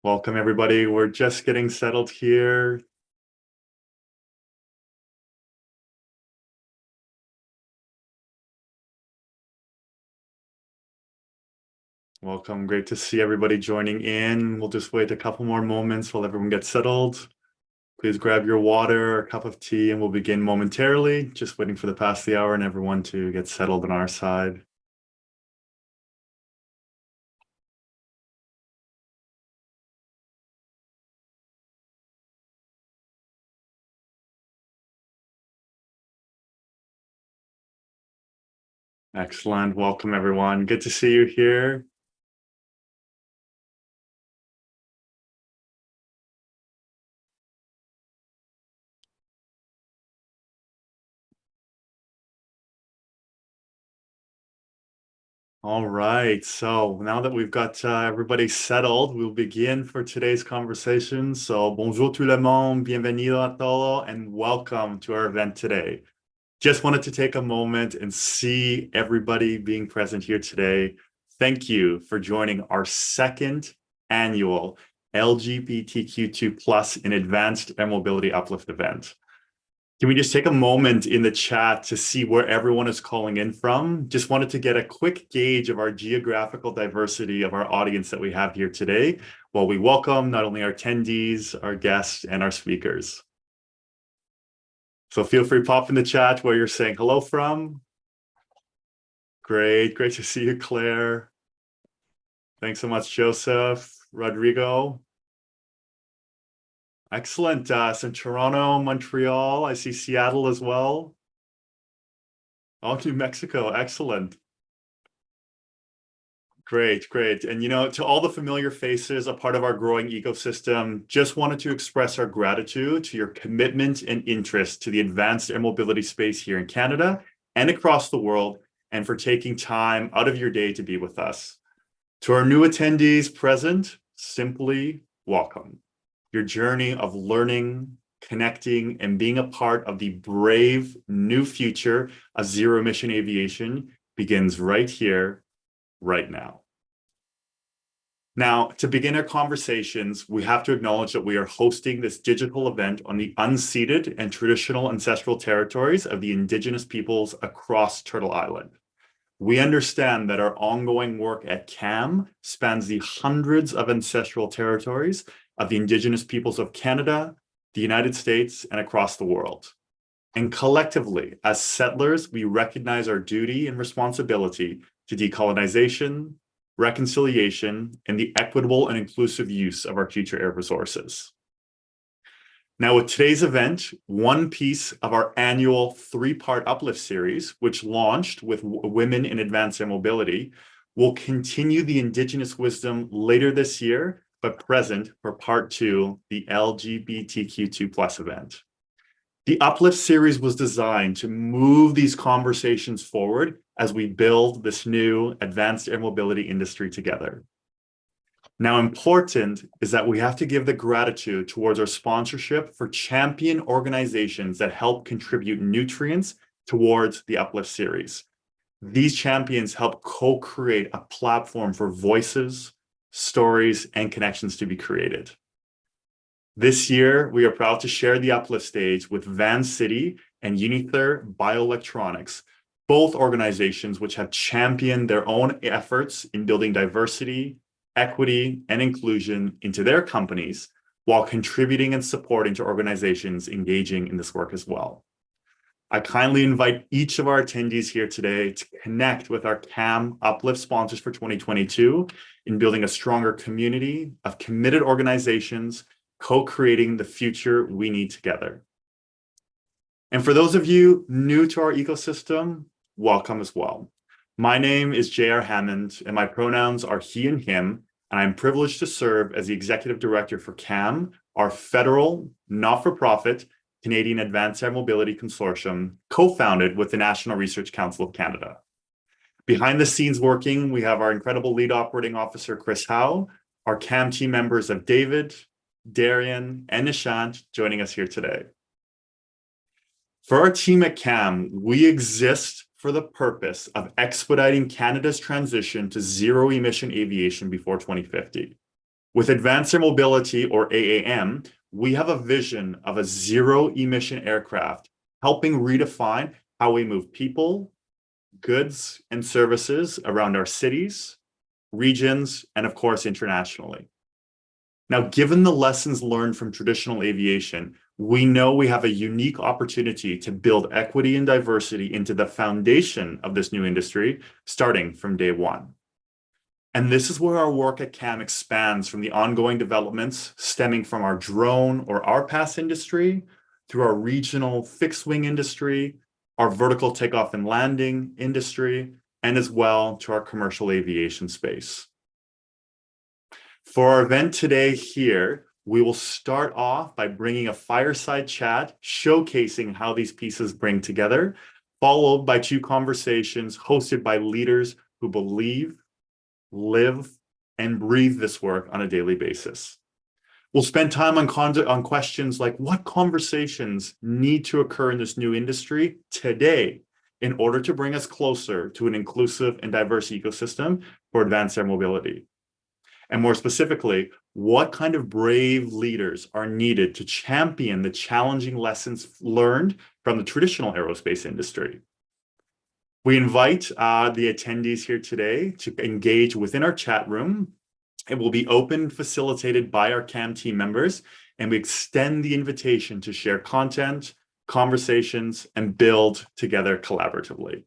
Welcome, everybody. We're just getting settled here. Welcome. Great to see everybody joining in. We'll just wait a couple more moments while everyone gets settled. Please grab your water or a cup of tea, and we'll begin momentarily. Just waiting for the past the hour and everyone to get settled on our side. Excellent. Welcome, everyone. Good to see you here. All right, so now that we've got everybody settled, we'll begin for today's conversation. So, bonjour tout le monde, bienvenido a todo, and welcome to our event today. Just wanted to take a moment and see everybody being present here today. Thank you for joining our second annual LGBTQ2+ in Advanced Air Mobility Uplift event. Can we just take a moment in the chat to see where everyone is calling in from? Just wanted to get a quick gauge of our geographical diversity of our audience that we have here today, while we welcome not only our attendees, our guests, and our speakers. So feel free to pop in the chat where you're saying hello from. Great to see you, Claire. Thanks so much, Joseph, Rodrigo. Excellent. So Toronto, Montreal. I see Seattle as well. Oh, New Mexico. Excellent. Great. And, to all the familiar faces, a part of our growing ecosystem, just wanted to express our gratitude to your commitment and interest to the advanced air mobility space here in Canada and across the world, and for taking time out of your day to be with us. To our new attendees present, simply welcome. Your journey of learning, connecting, and being a part of the brave new future of zero-emission aviation begins right here, right now. Now, to begin our conversations, we have to acknowledge that we are hosting this digital event on the unceded and traditional ancestral territories of the Indigenous peoples across Turtle Island. We understand that our ongoing work at CAM spans the hundreds of ancestral territories of the Indigenous peoples of Canada, the United States, and across the world. And collectively, as settlers, we recognize our duty and responsibility to decolonization, reconciliation, and the equitable and inclusive use of our future air resources. Now, with today's event, one piece of our annual three-part Uplift series, which launched with Women in Advanced Air Mobility, will continue the Indigenous wisdom later this year, but present for part two, the LGBTQ2+ event. The Uplift series was designed to move these conversations forward as we build this new advanced air mobility industry together. Now, important is that we have to give the gratitude towards our sponsorship for champion organizations that help contribute nutrients towards the Uplift series. These champions help co-create a platform for voices, stories, and connections to be created. This year, we are proud to share the Uplift stage with Van City and Unither Bioelectronics, both organizations which have championed their own efforts in building diversity, equity, and inclusion into their companies, while contributing and supporting to organizations engaging in this work as well. I kindly invite each of our attendees here today to connect with our CAM Uplift sponsors for 2022 in building a stronger community of committed organizations, co-creating the future we need together. And for those of you new to our ecosystem, welcome as well. My name is J.R. Hammond, and my pronouns are he and him, and I'm privileged to serve as the Executive Director for CAM, our federal, not-for-profit, Canadian Advanced Air Mobility Consortium, co-founded with the National Research Council of Canada. Behind the scenes working, we have our incredible lead operating officer, Chris Howe, our CAM team members of David, Darian, and Nishant joining us here today. For our team at CAM, we exist for the purpose of expediting Canada's transition to zero-emission aviation before 2050. With Advanced Air Mobility, or AAM, we have a vision of a zero-emission aircraft, helping redefine how we move people, goods, and services around our cities, regions, and of course, internationally. Now, given the lessons learned from traditional aviation, we know we have a unique opportunity to build equity and diversity into the foundation of this new industry, starting from day one. And this is where our work at CAM expands from the ongoing developments stemming from our drone or RPAS industry, through our regional fixed wing industry, our vertical takeoff and landing industry, and as well to our commercial aviation space. For our event today here, we will start off by bringing a fireside chat showcasing how these pieces bring together, followed by 2 conversations hosted by leaders who believe, live, and breathe this work on a daily basis. We'll spend time on questions like what conversations need to occur in this new industry today in order to bring us closer to an inclusive and diverse ecosystem for advanced air mobility. And more specifically, what kind of brave leaders are needed to champion the challenging lessons learned from the traditional aerospace industry. We invite the attendees here today to engage within our chat room. It will be open, facilitated by our CAM team members, and we extend the invitation to share content, conversations, and build together collaboratively.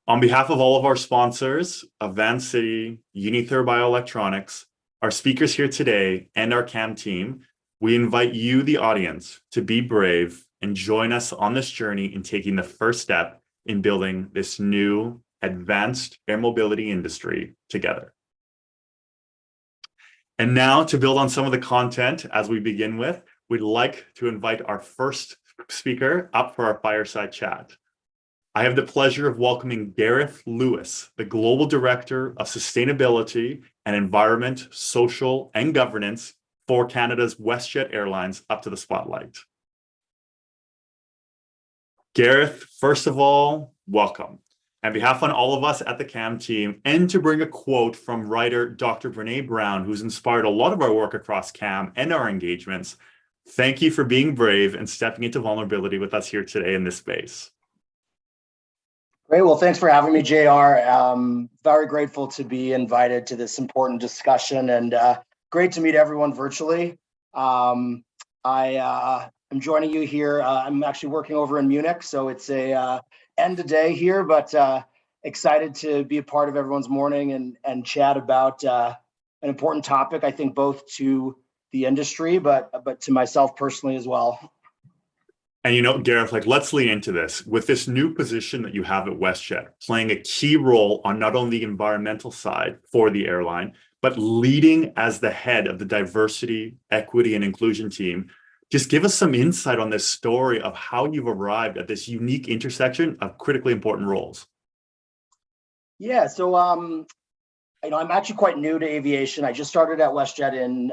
On behalf of all of our sponsors, Van City, Unither Bioelectronics, our speakers here today, and our CAM team, we invite you, the audience, to be brave and join us on this journey in taking the first step in building this new advanced air mobility industry together. And now, to build on some of the content as we begin with, we'd like to invite our first speaker up for our fireside chat. I have the pleasure of welcoming Gareth Lewis, the Global Director of Sustainability and Environment, Social and Governance for Canada's WestJet Airlines, up to the spotlight. Gareth, first of all, welcome. On behalf of all of us at the CAM team, and to bring a quote from writer Dr. Brene Brown, who's inspired a lot of our work across CAM and our engagements, thank you for being brave and stepping into vulnerability with us here today in this space. Great. Well, thanks for having me, JR. Very grateful to be invited to this important discussion, and great to meet everyone virtually. I'm joining you here. I'm actually working over in Munich, so it's a end of day here, but excited to be a part of everyone's morning and chat about an important topic, I think, both to the industry, but to myself personally as well. And you know, Gareth, let's lean into this. With this new position that you have at WestJet, playing a key role on not only the environmental side for the airline, but leading as the head of the diversity, equity, and inclusion team, just give us some insight on this story of how you've arrived at this unique intersection of critically important roles. Yeah, so I'm actually quite new to aviation. I just started at WestJet in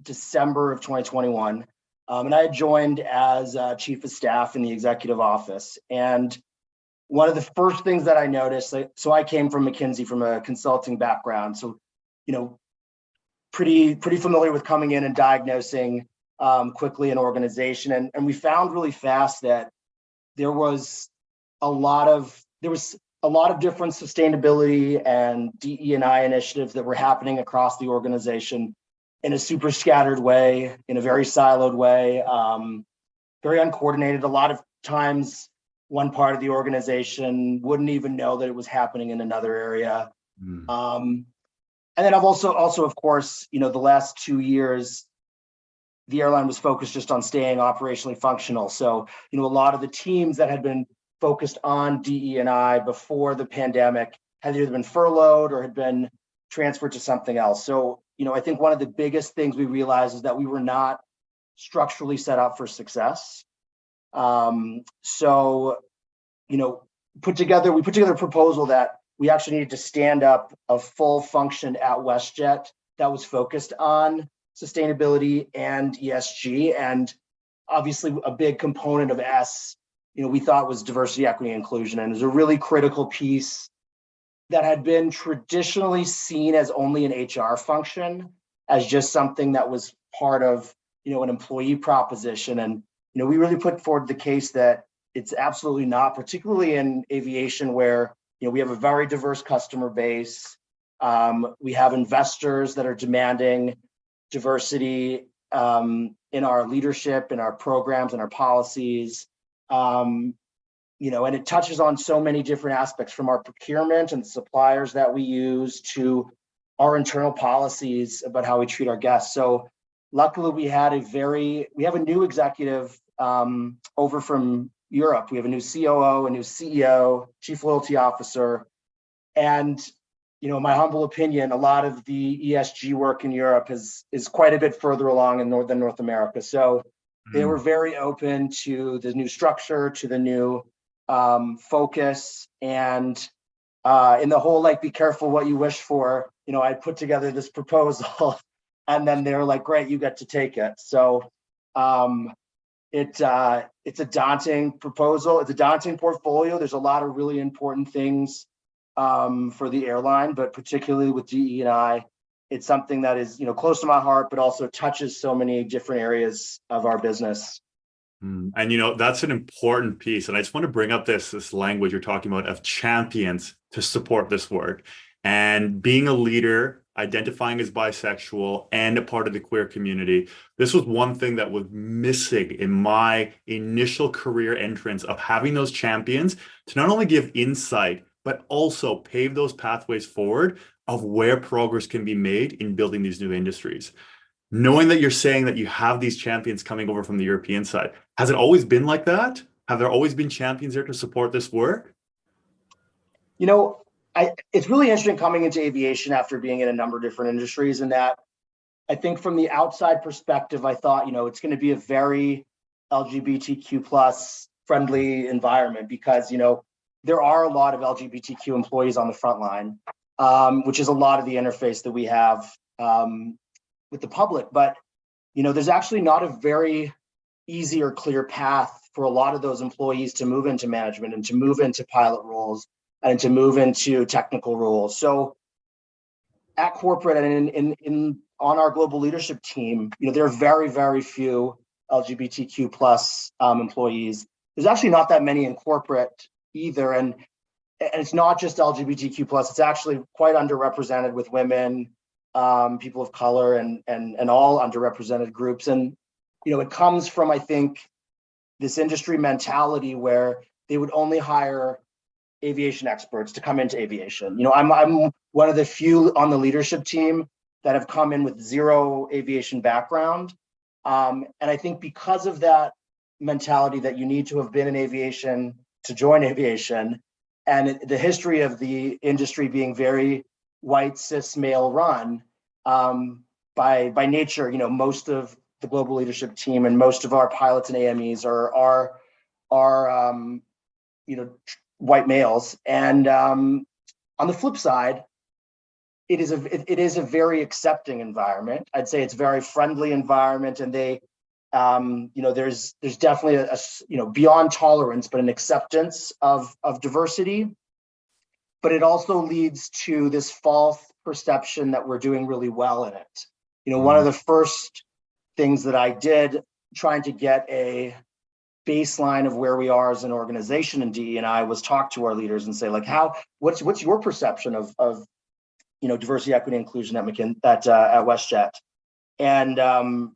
December of 2021. And I had joined as chief of staff in the executive office. And one of the first things that I noticed, so I came from McKinsey from a consulting background. So, pretty familiar with coming in and diagnosing quickly an organization. And we found really fast that there was a lot of different sustainability and DE&I initiatives that were happening across the organization in a super scattered way, in a very siloed way, very uncoordinated. A lot of times, one part of the organization wouldn't even know that it was happening in another area. And then I've also, of course, the last 2 years, the airline was focused just on staying operationally functional. So, a lot of the teams that had been focused on DE&I before the pandemic had either been furloughed or had been transferred to something else. So, I think one of the biggest things we realized is that we were not structurally set up for success. So, we put together a proposal that we actually needed to stand up a full function at WestJet that was focused on sustainability and ESG. And obviously a big component of S, we thought was diversity, equity, and inclusion. And it was a really critical piece that had been traditionally seen as only an HR function. as just something that was part of, an employee proposition. And, we really put forward the case that it's absolutely not, particularly in aviation where, we have a very diverse customer base. We have investors that are demanding diversity in our leadership, in our programs, in our policies. And it touches on so many different aspects, from our procurement and suppliers that we use to our internal policies about how we treat our guests. So luckily we have a new executive over from Europe. We have a new COO, a new CEO, Chief Loyalty Officer. And, in my humble opinion, a lot of the ESG work in Europe is quite a bit further along in North America. So they were very open to the new structure, to the new focus, and in the whole, like, be careful what you wish for, I put together this proposal and then they're like, great, you get to take it. So it's a daunting proposal. It's a daunting portfolio. There's a lot of really important things for the airline, but particularly with DE&I, it's something that is, close to my heart, but also touches so many different areas of our business. And, that's an important piece. And I just want to bring up this language you're talking about of champions to support this work. And being a leader, identifying as bisexual and a part of the queer community, this was one thing that was missing in my initial career entrance, of having those champions to not only give insight, but also pave those pathways forward of where progress can be made in building these new industries. Knowing that you're saying that you have these champions coming over from the European side, has it always been like that? Have there always been champions there to support this work? It's really interesting coming into aviation after being in a number of different industries, and that I think from the outside perspective, I thought, it's going to be a very LGBTQ plus friendly environment because, there are a lot of LGBTQ employees on the front line, which is a lot of the interface that we have with the public. But, there's actually not a very easy or clear path for a lot of those employees to move into management and to move into pilot roles and to move into technical roles. So at corporate and on our global leadership team, there are very, very few LGBTQ plus employees. There's actually not that many in corporate either. And it's not just LGBTQ plus, it's actually quite underrepresented with women, people of color, and all underrepresented groups. And, it comes from, I think, this industry mentality where they would only hire aviation experts to come into aviation. I'm one of the few on the leadership team that have come in with zero aviation background. And I think because of that mentality that you need to have been in aviation to join aviation, and the history of the industry being very white, cis, male run, by nature, most of the global leadership team and most of our pilots and AMEs are white males. And on the flip side, it is a very accepting environment. I'd say it's a very friendly environment, and they, there's definitely a beyond tolerance, but an acceptance of diversity. But it also leads to this false perception that we're doing really well in it. One of the first things that I did trying to get a baseline of where we are as an organization in DE&I was talk to our leaders and say, like, what's your perception of diversity, equity, inclusion at at WestJet? And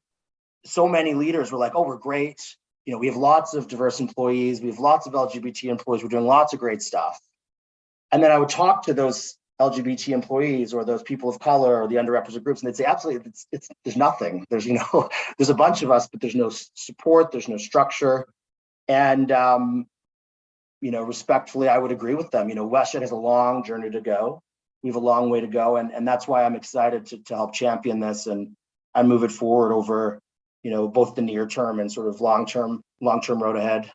so many leaders were like, oh, we're great. We have lots of diverse employees. We have lots of LGBT employees. We're doing lots of great stuff. And then I would talk to those LGBT employees or those people of color or the underrepresented groups, and they'd say, absolutely, there's nothing. There's, there's a bunch of us, but there's no support. There's no structure. And, respectfully, I would agree with them. WestJet has a long journey to go. We have a long way to go. And that's why I'm excited to help champion this and move it forward over, both the near term and sort of long-term road ahead.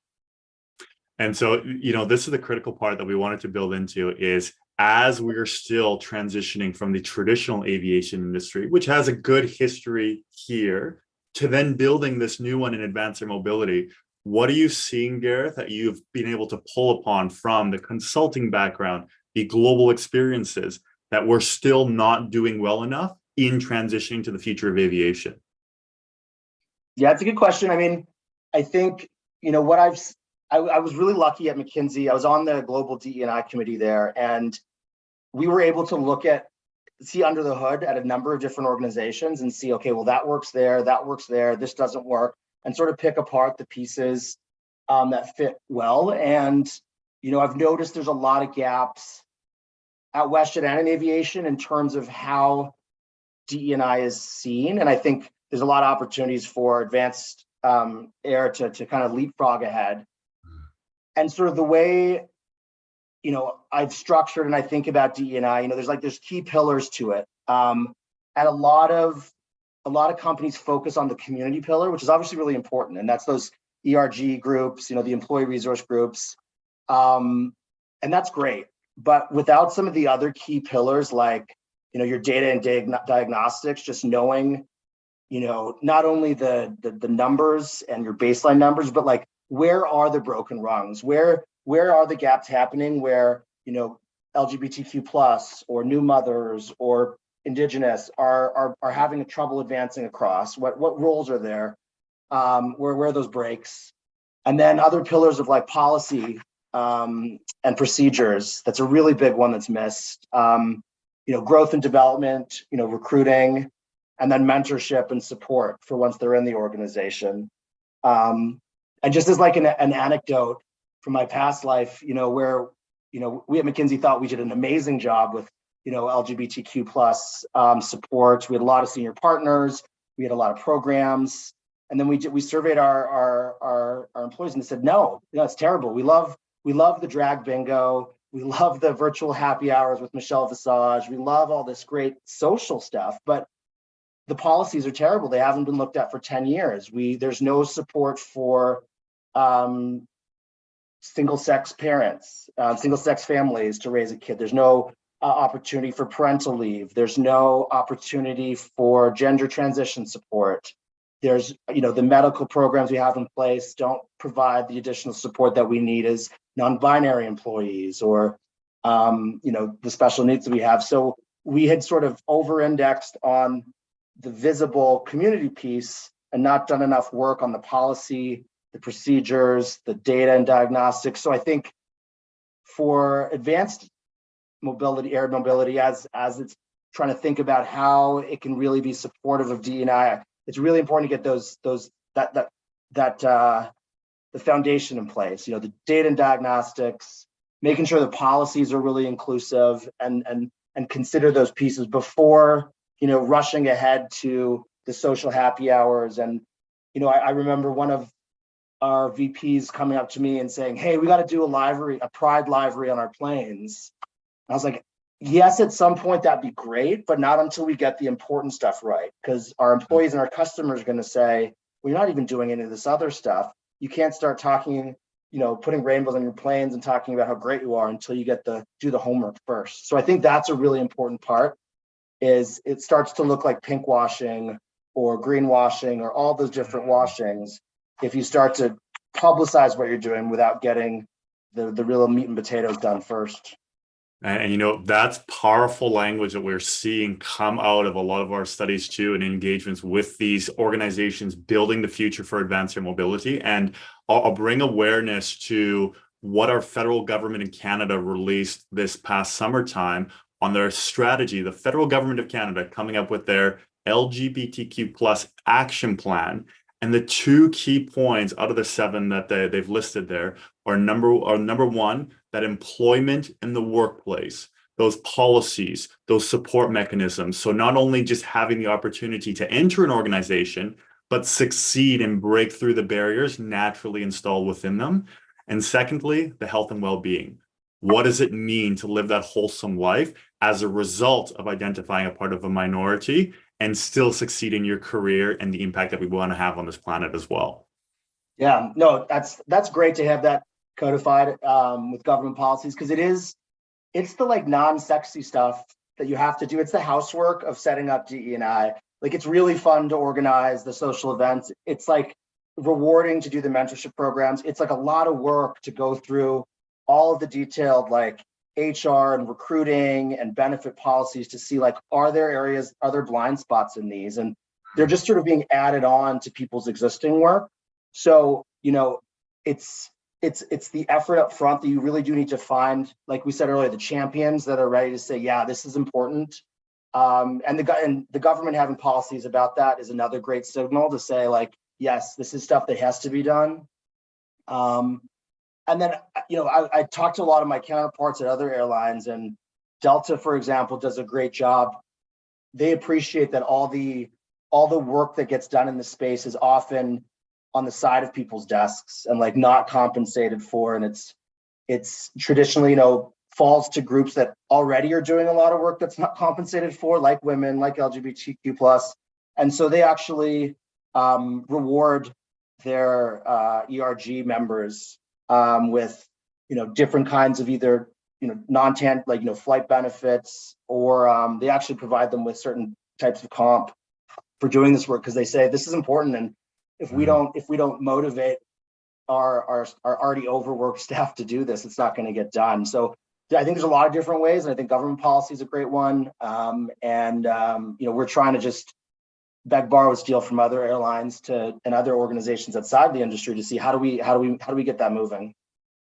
And so, this is the critical part that we wanted to build into is, as we're still transitioning from the traditional aviation industry, which has a good history here, to then building this new one in advanced air mobility, what are you seeing, Gareth, that you've been able to pull upon from the consulting background, the global experiences, that we're still not doing well enough in transitioning to the future of aviation? Yeah, it's a good question. I mean, I think, what I was really lucky at McKinsey. I was on the global DE&I committee there, and we were able to see under the hood at a number of different organizations and see, okay, well, that works there, this doesn't work, and sort of pick apart the pieces that fit well. And, I've noticed there's a lot of gaps at WestJet and in aviation in terms of how DE&I is seen. And I think there's a lot of opportunities for advanced air to kind of leapfrog ahead. And sort of the way, I've structured and I think about DE&I, there's key pillars to it. And a lot of companies focus on the community pillar, which is obviously really important. And that's those ERG groups, the employee resource groups. And that's great. But without some of the other key pillars, like, your data and diagnostics, just knowing, not only the numbers and your baseline numbers, but like, where are the broken rungs? Where are the gaps happening where, LGBTQ plus or new mothers or indigenous are having trouble advancing across? What roles are there? Where are those breaks? And then other pillars of like policy and procedures. That's a really big one that's missed. Growth and development, recruiting, and then mentorship and support for once they're in the organization. And just as like an anecdote from my past life, where, we at McKinsey thought we did an amazing job with, LGBTQ plus support. We had a lot of senior partners. We had a lot of programs. And then we surveyed our employees and they said, no, it's terrible. We love the drag bingo. We love the virtual happy hours with Michelle Visage. We love all this great social stuff, but the policies are terrible. They haven't been looked at for 10 years. There's no support for single-sex parents, single-sex families to raise a kid. There's no opportunity for parental leave. There's no opportunity for gender transition support. There's, the medical programs we have in place don't provide the additional support that we need as non-binary employees or, the special needs that we have. So we had sort of over-indexed on the visible community piece and not done enough work on the policy, the procedures, the data and diagnostics. So I think for advanced mobility, air mobility, as it's trying to think about how it can really be supportive of DE&I, it's really important to get the foundation in place. The data and diagnostics, making sure the policies are really inclusive, and consider those pieces before rushing ahead to the social happy hours. And I remember one of our VPs coming up to me and saying, "Hey, we got to do a pride livery on our planes." And I was like, yes, at some point that'd be great, but not until we get the important stuff right, because our employees and our customers are going to say, well, you're not even doing any of this other stuff. You can't start talking, putting rainbows on your planes and talking about how great you are until you do the homework first. So I think that's a really important part, is it starts to look like pink washing or green washing or all those different washings if you start to publicize what you're doing without getting the real meat and potatoes done first. And that's powerful language that we're seeing come out of a lot of our studies too, and engagements with these organizations building the future for advanced air mobility. And I'll bring awareness to what our federal government in Canada released this past summertime on their strategy. The federal government of Canada coming up with their LGBTQ plus action plan. And the two key points out of the 7 that they've listed there are number one, that employment in the workplace, those policies, those support mechanisms. So not only just having the opportunity to enter an organization, but succeed and break through the barriers naturally installed within them. And secondly, the health and well-being. What does it mean to live that wholesome life as a result of identifying a part of a minority and still succeed in your career and the impact that we want to have on this planet as well? Yeah, no, that's great to have that codified with government policies, because it's the like non-sexy stuff that you have to do. It's the housework of setting up DE&I. Like, it's really fun to organize the social events. It's like rewarding to do the mentorship programs. It's like a lot of work to go through all of the detailed like HR and recruiting and benefit policies to see like, are there blind spots in these? And they're just sort of being added on to people's existing work. So, it's the effort up front that you really do need to find, like we said earlier, the champions that are ready to say, yeah, this is important. And the government having policies about that is another great signal to say, like, yes, this is stuff that has to be done. And then, I talked to a lot of my counterparts at other airlines, and Delta, for example, does a great job. They appreciate that all the work that gets done in the space is often on the side of people's desks and like not compensated for. And it's traditionally, falls to groups that already are doing a lot of work that's not compensated for, like women, like LGBTQ+. And so they actually reward their ERG members with, different kinds of either, non-tan, like, flight benefits, or they actually provide them with certain types of comp for doing this work, because they say this is important. And if we don't motivate our already overworked staff to do this, it's not going to get done. So I think there's a lot of different ways, and I think government policy is a great one. We're trying to just beg, borrow, steal from other airlines and other organizations outside the industry to see how do we get that moving.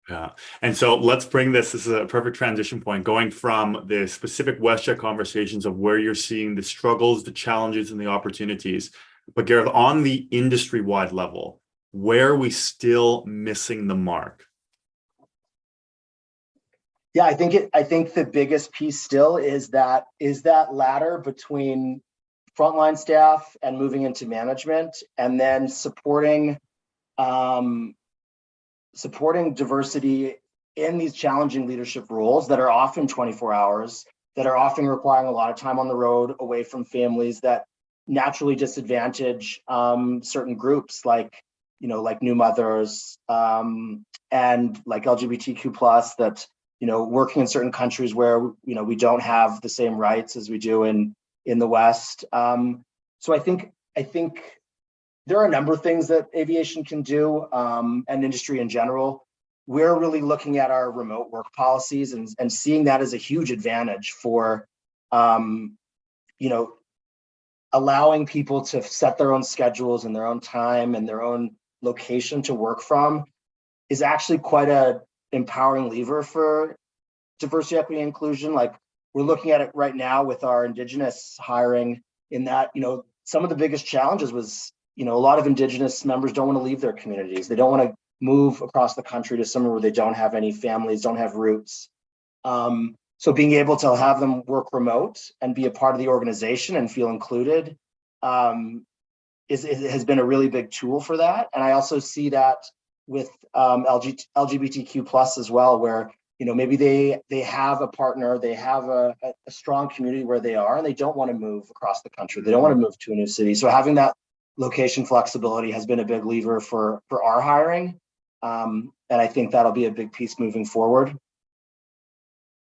Yeah. And so let's bring this is a perfect transition point, going from the specific WestJet conversations of where you're seeing the struggles, the challenges, and the opportunities. But Gareth, on the industry-wide level, where are we still missing the mark? Yeah, I think the biggest piece still is that ladder between frontline staff and moving into management, and then supporting diversity in these challenging leadership roles that are often 24 hours, that are often requiring a lot of time on the road away from families, that naturally disadvantage certain groups like new mothers and like LGBTQ+, that working in certain countries where we don't have the same rights as we do in the West. So I think there are a number of things that aviation can do, and industry in general. We're really looking at our remote work policies and seeing that as a huge advantage for, allowing people to set their own schedules and their own time and their own location to work from is actually quite a empowering lever for diversity, equity, and inclusion. Like, we're looking at it right now with our Indigenous hiring, in that, some of the biggest challenges was, a lot of Indigenous members don't want to leave their communities. They don't want to move across the country to somewhere where they don't have any families, don't have roots. So being able to have them work remote and be a part of the organization and feel included has been a really big tool for that. And I also see that with LGBTQ+ as well, where maybe they have a partner, they have a strong community where they are, and they don't want to move across the country. They don't want to move to a new city. So having that location flexibility has been a big lever for our hiring. And I think that'll be a big piece moving forward.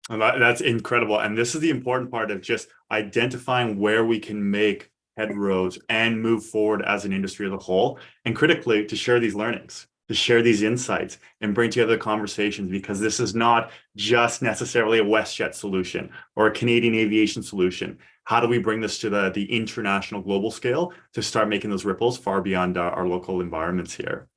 And that's incredible. And this is the important part of just identifying where we can make headroads and move forward as an industry as a whole, and critically to share these learnings, to share these insights and bring together conversations, because this is not just necessarily a WestJet solution or a Canadian aviation solution. How do we bring this to the international global scale to start making those ripples far beyond our local environments here?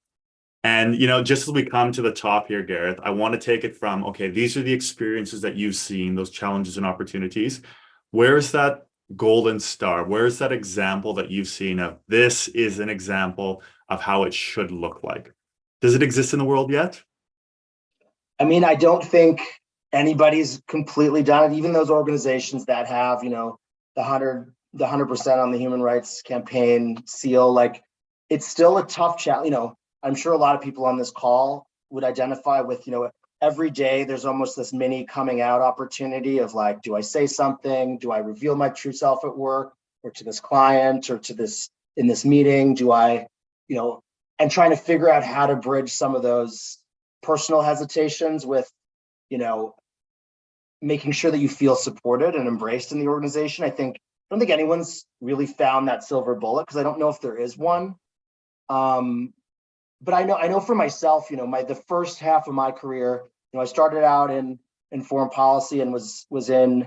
And, just as we come to the top here, Gareth, I want to take it from, okay, these are the experiences that you've seen, those challenges and opportunities. Where's that golden star? Where's that example that you've seen of this is an example of how it should look like? Does it exist in the world yet? I mean, I don't think anybody's completely done it. Even those organizations that have, the 100% on the human rights campaign seal, like, it's still a tough challenge. I'm sure a lot of people on this call would identify with, every day there's almost this mini coming out opportunity of like, do I say something? Do I reveal my true self at work, or to this client, or to this in this meeting? Do I, and trying to figure out how to bridge some of those personal hesitations with, making sure that you feel supported and embraced in the organization. I don't think anyone's really found that silver bullet, because I don't know if there is one. But I know for myself, the first half of my career, I started out in in foreign policy and was in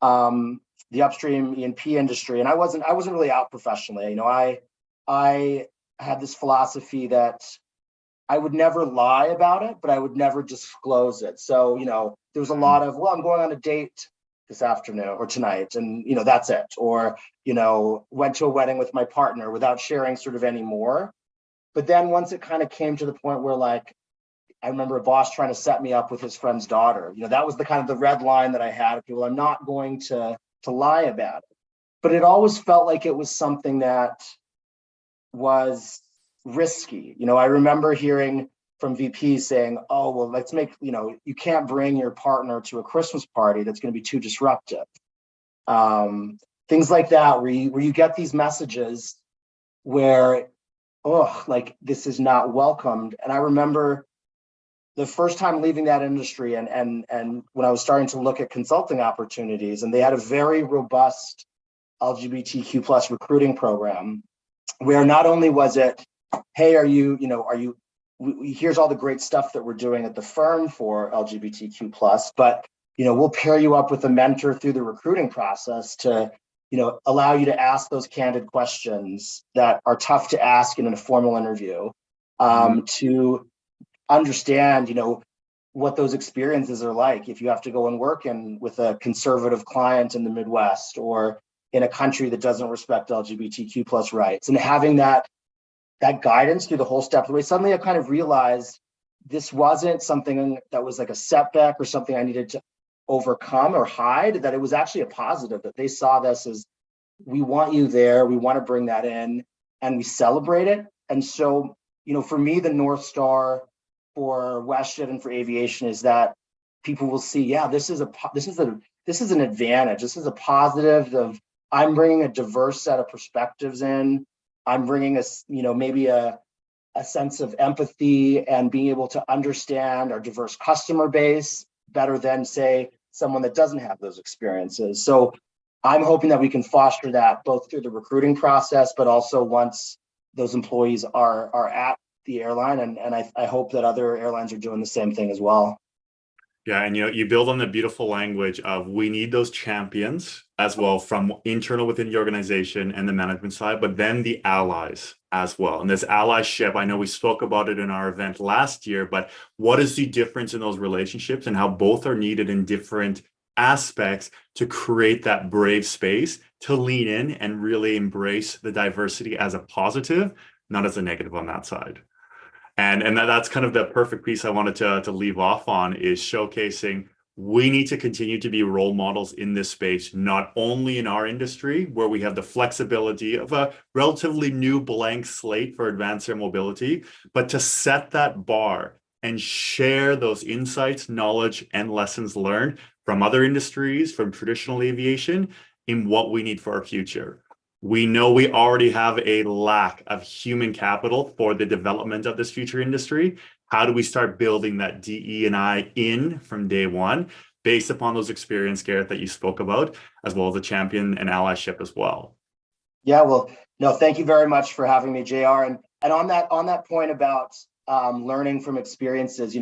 the upstream E&P industry. And I wasn't really out professionally. I had this philosophy that I would never lie about it, but I would never disclose it. So, there was a lot of, well, I'm going on a date this afternoon or tonight, and, that's it. Or, went to a wedding with my partner without sharing sort of any more. But then once it kind of came to the point where, like, I remember a boss trying to set me up with his friend's daughter, that was the kind of the red line that I had. Okay, well, I'm not going to lie about it. But it always felt like it was something that was risky. I remember hearing from VP saying, oh, well, let's make, you can't bring your partner to a Christmas party that's going to be too disruptive. Things like that, where you get these messages where, oh, like, this is not welcomed. And I remember the first time leaving that industry and when I was starting to look at consulting opportunities, and they had a very robust LGBTQ plus recruiting program, where not only was it, hey, here's all the great stuff that we're doing at the firm for LGBTQ plus, but, we'll pair you up with a mentor through the recruiting process to, allow you to ask those candid questions that are tough to ask in a formal interview, to understand, what those experiences are like if you have to go and work with a conservative client in the Midwest or in a country that doesn't respect LGBTQ plus rights, and having that guidance through the whole step of the way. Suddenly I kind of realized this wasn't something that was like a setback or something I needed to overcome or hide, that it was actually a positive, that they saw this as, we want you there, we want to bring that in, and we celebrate it. And so, for me, the North Star for WestJet and for aviation is that people will see, yeah, this is an advantage. This is a positive of, I'm bringing a diverse set of perspectives in. I'm bringing maybe a sense of empathy and being able to understand our diverse customer base better than, say, someone that doesn't have those experiences. So I'm hoping that we can foster that both through the recruiting process, but also once those employees are at the airline. And I hope that other airlines are doing the same thing as well. Yeah, and you build on the beautiful language of, we need those champions as well from internal within the organization and the management side, but then the allies as well. And this allyship, I know we spoke about it in our event last year, but what is the difference in those relationships and how both are needed in different aspects to create that brave space to lean in and really embrace the diversity as a positive, not as a negative on that side. And that's kind of the perfect piece I wanted to leave off on, is showcasing we need to continue to be role models in this space, not only in our industry, where we have the flexibility of a relatively new blank slate for advanced air mobility, but to set that bar and share those insights, knowledge, and lessons learned from other industries, from traditional aviation, in what we need for our future. We know we already have a lack of human capital for the development of this future industry. How do we start building that DE&I in from day one, based upon those experiences, Gareth, that you spoke about, as well as the champion and allyship as well? Yeah, well, no, thank you very much for having me, JR. And on that point about learning from experiences,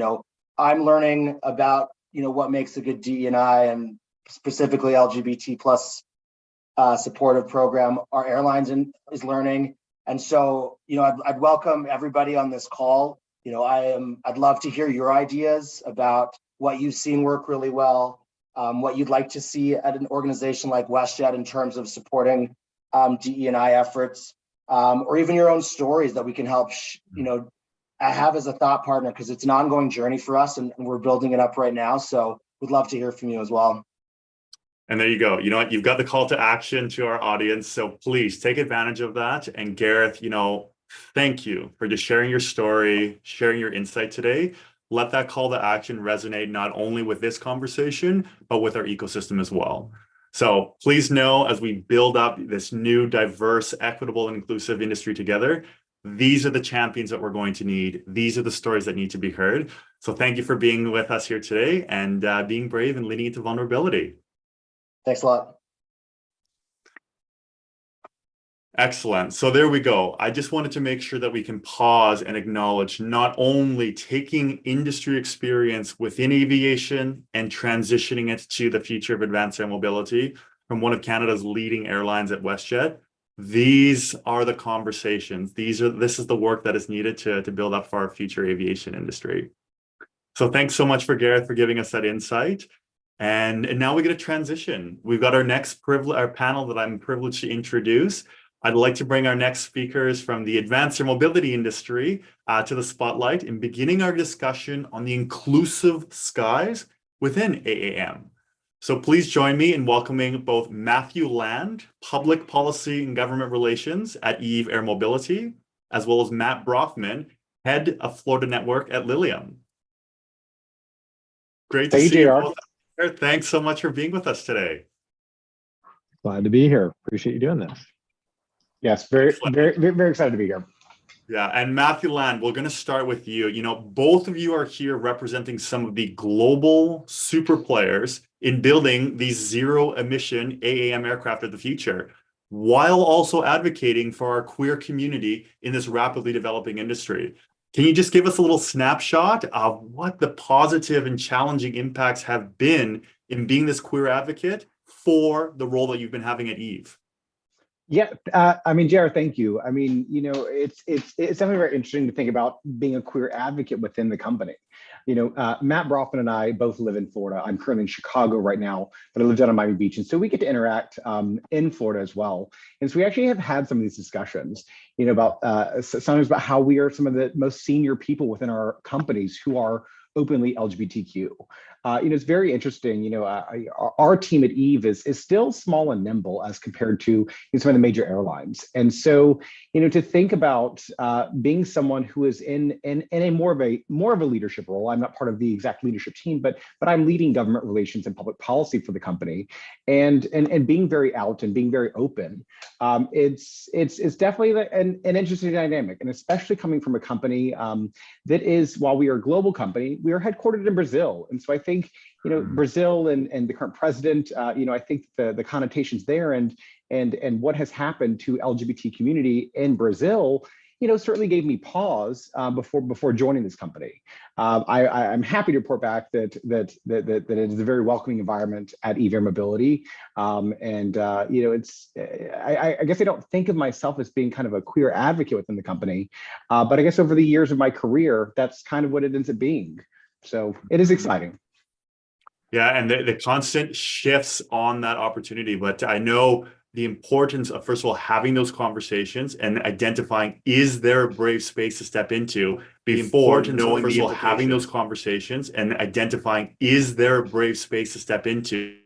I'm learning about, what makes a good DE&I and specifically LGBT plus supportive program our airlines is learning. And so, I'd welcome everybody on this call. I'd love to hear your ideas about what you've seen work really well, what you'd like to see at an organization like WestJet in terms of supporting DE&I efforts, or even your own stories that we can help, have as a thought partner, because it's an ongoing journey for us and we're building it up right now. So we'd love to hear from you as well. And there you go. You know what? You've got the call to action to our audience. So please take advantage of that. And Gareth, thank you for just sharing your story, sharing your insight today. Let that call to action resonate not only with this conversation, but with our ecosystem as well. So please know, as we build up this new, diverse, equitable, and inclusive industry together, these are the champions that we're going to need. These are the stories that need to be heard. So thank you for being with us here today and being brave and leaning into vulnerability. Thanks a lot. Excellent. So there we go. I just wanted to make sure that we can pause and acknowledge not only taking industry experience within aviation and transitioning it to the future of advanced air mobility from one of Canada's leading airlines at WestJet. These are the conversations. This is the work that is needed to build up for our future aviation industry. So thanks so much for Gareth for giving us that insight. And now we get a transition. We've got our next our panel that I'm privileged to introduce. I'd like to bring our next speakers from the advanced air mobility industry to the spotlight and beginning our discussion on the inclusive skies within AAM. So please join me in welcoming both Matthew Land, Public Policy and Government Relations at Eve Air Mobility, as well as Matt Brothman, Head of Florida Network at Lilium. Great to see you both. Thanks so much for being with us today. Glad to be here. Appreciate you doing this. Yes, very excited to be here. Yeah, and Matthew Land, we're going to start with you. You know, both of you are here representing some of the global super players in building these zero-emission AAM aircraft of the future, while also advocating for our queer community in this rapidly developing industry. Can you just give us a little snapshot of what the positive and challenging impacts have been in being this queer advocate for the role that you've been having at Eve? Yeah, I mean, Jared, thank you. I mean, you know, it's definitely very interesting to think about being a queer advocate within the company. You know, Matt Brothman and I both live in Florida. I'm currently in Chicago right now, but I live down on Miami Beach, and so we get to interact in Florida as well. And so we actually have had some of these discussions, you know, about sometimes about how we are some of the most senior people within our companies who are openly LGBTQ. You know, it's very interesting. You know, our team at Eve is still small and nimble as compared to some of the major airlines. And so, you know, to think about being someone who is in a more of a leadership role. I'm not part of the exact leadership team, but I'm leading government relations and public policy for the company, and being very out and being very open. It's definitely an interesting dynamic, and especially coming from a company that is, while we are a global company, we are headquartered in Brazil. And so I think, you know, Brazil and the current president, you know, I think the connotations there and what has happened to LGBT community in Brazil, you know, certainly gave me pause before joining this company. I'm happy to report back that it is a very welcoming environment at Eve Air Mobility. You know, it's I guess I don't think of myself as being kind of a queer advocate within the company, but I guess over the years of my career, that's kind of what it ends up being. So it is exciting. Yeah, and the constant shifts on that opportunity. But I know the importance of, first of all, having those conversations and identifying, is there a brave space to step into before knowing, first of all, having those conversations and identifying, is there a brave space to step into?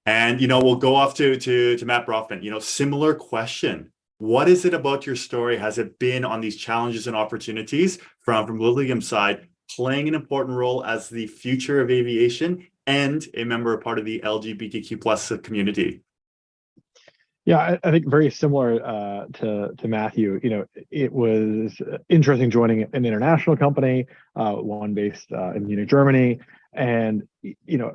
And, you know, we'll go off to Matt Brothman. You know, similar question. What is it about your story? Has it been on these challenges and opportunities from Lilium's side, playing an important role as the future of aviation and a member, part of the LGBTQ plus community? Yeah, I think very similar to Matthew. You know, it was interesting joining an international company, one based in Munich, Germany, and you know,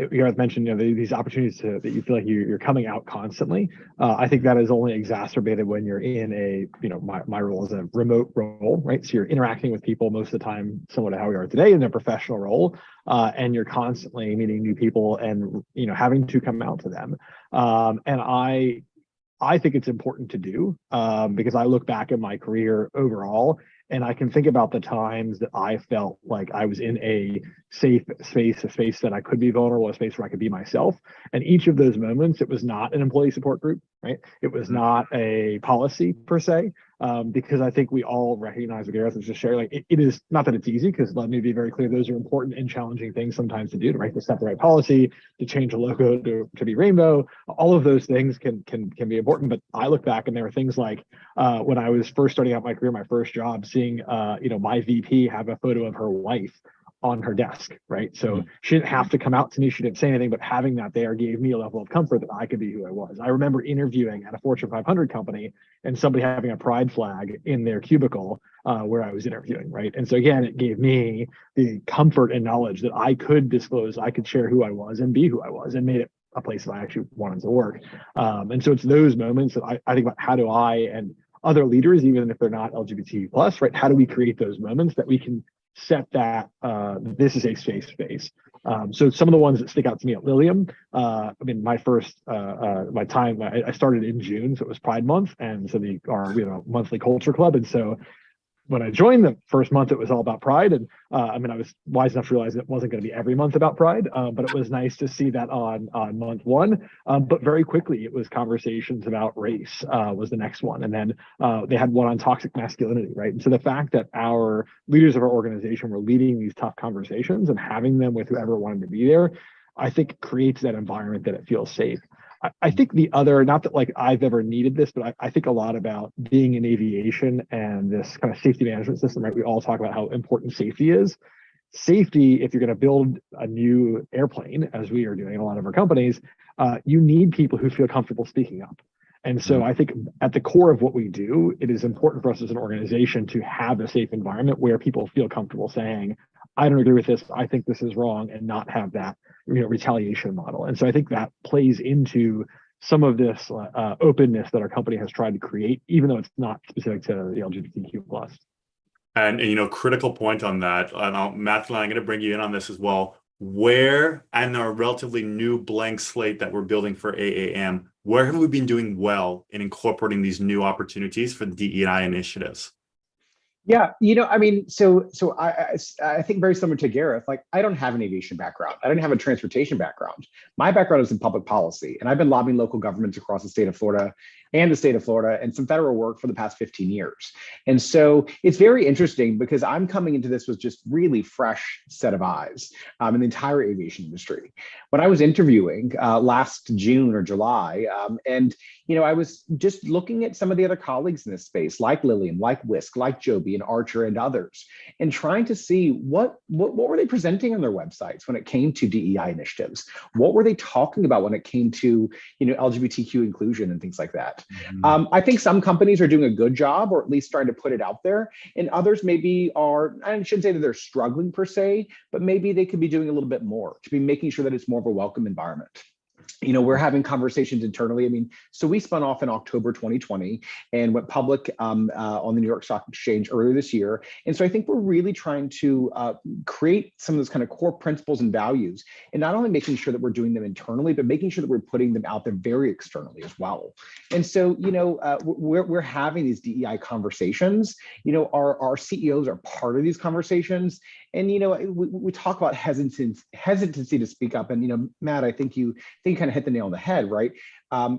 Gareth mentioned, you know, these opportunities that you feel like you're coming out constantly. I think that is only exacerbated when you're in a, you know, my role is a remote role, right? So you're interacting with people most of the time, similar to how we are today in a professional role, and you're constantly meeting new people and, you know, having to come out to them. And I think it's important to do because I look back at my career overall and I can think about the times that I felt like I was in a safe space, a space that I could be vulnerable, a space where I could be myself. And each of those moments, it was not an employee support group, right? It was not a policy per se, because I think we all recognize what Gareth was just sharing. Like it is not that it's easy, because let me be very clear, those are important and challenging things sometimes to do, to write the step the right policy, to change a logo to be rainbow. All of those things can be important. But I look back and there are things like when I was first starting out my career, my first job, seeing you know, my VP have a photo of her wife on her desk, right? So she didn't have to come out to me, she didn't say anything, but having that there gave me a level of comfort that I could be who I was. I remember interviewing at a Fortune 500 company and somebody having a pride flag in their cubicle where I was interviewing, right? And so again, it gave me the comfort and knowledge that I could disclose, I could share who I was and be who I was, and made it a place that I actually wanted to work. And so it's those moments that I think about, how do I and other leaders, even if they're not LGBT plus, right? How do we create those moments that we can set that this is a safe space? So some of the ones that stick out to me at Lilium, I mean, my first, my time, I started in June, so it was Pride Month. And so we have a monthly culture club. And so when I joined the first month, it was all about Pride. And I mean, I was wise enough to realize it wasn't going to be every month about Pride, but it was nice to see that on month one. But very quickly, it was conversations about race was the next one. And then they had one on toxic masculinity, right? And so the fact that our leaders of our organization were leading these tough conversations and having them with whoever wanted to be there, I think creates that environment that it feels safe. I think the other, not that like I've ever needed this, but I think a lot about being in aviation and this kind of safety management system, right? We all talk about how important safety is. Safety, if you're going to build a new airplane, as we are doing in a lot of our companies, you need people who feel comfortable speaking up. And so I think at the core of what we do, it is important for us as an organization to have a safe environment where people feel comfortable saying, I don't agree with this, I think this is wrong, and not have that retaliation model. And so I think that plays into some of this openness that our company has tried to create, even though it's not specific to the LGBTQ plus. And critical point on that. Matthew, I'm going to bring you in on this as well. Where, and our relatively new blank slate that we're building for AAM, where have we been doing well in incorporating these new opportunities for the DEI initiatives? Yeah, I mean, so I think very similar to Gareth, like I don't have an aviation background. I don't have a transportation background. My background is in public policy, and I've been lobbying local governments across the state of Florida and some federal work for the past 15 years. And so it's very interesting because I'm coming into this with just really fresh set of eyes in the entire aviation industry. When I was interviewing last June or July, and I was just looking at some of the other colleagues in this space, like Lillian, like Whisk, like Joby and Archer and others, and trying to see what were they presenting on their websites when it came to DEI initiatives? What were they talking about when it came to LGBTQ inclusion and things like that? I think some companies are doing a good job, or at least trying to put it out there, and others maybe are, I shouldn't say that they're struggling per se, but maybe they could be doing a little bit more to be making sure that it's more of a welcome environment. We're having conversations internally. I mean, so we spun off in October 2020 and went public on the New York Stock Exchange earlier this year. And so I think we're really trying to create some of those kind of core principles and values, and not only making sure that we're doing them internally, but making sure that we're putting them out there very externally as well. And so, we're having these DEI conversations. Our CEOs are part of these conversations. And we talk about hesitancy to speak up. And Matt, I think you kind of hit the nail on the head, right?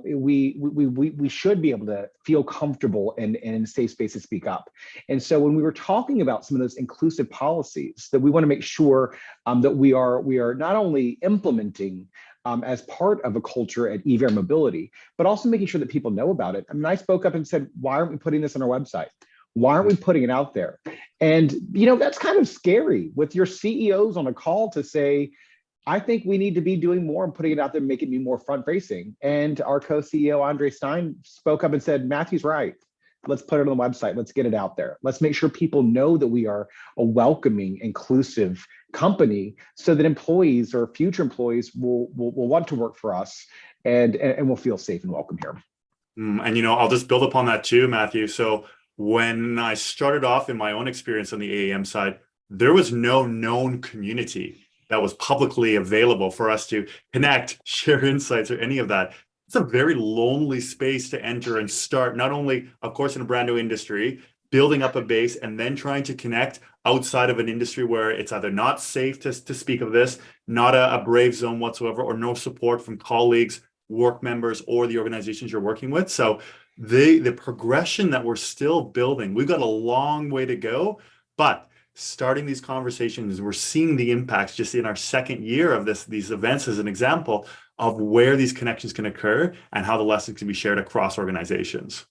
We should be able to feel comfortable and in a safe space to speak up. And so when we were talking about some of those inclusive policies that we want to make sure that we are not only implementing as part of a culture at EV Air Mobility, but also making sure that people know about it. I mean, I spoke up and said, why aren't we putting this on our website? Why aren't we putting it out there? And, that's kind of scary with your CEOs on a call to say, I think we need to be doing more and putting it out there, making me more front facing. And our co-CEO, Andre Stein, spoke up and said, Matthew's right. Let's put it on the website. Let's get it out there. Let's make sure people know that we are a welcoming, inclusive company so that employees or future employees will want to work for us and will feel safe and welcome here. And, I'll just build upon that too, Matthew. So when I started off in my own experience on the AAM side, there was no known community that was publicly available for us to connect, share insights, or any of that. It's a very lonely space to enter and start, not only, of course, in a brand new industry, building up a base and then trying to connect outside of an industry where it's either not safe to speak of this, not a brave zone whatsoever, or no support from colleagues, work members, or the organizations you're working with. So the progression that we're still building, we've got a long way to go, but starting these conversations, we're seeing the impacts just in our second year of these events as an example of where these connections can occur and how the lessons can be shared across organizations.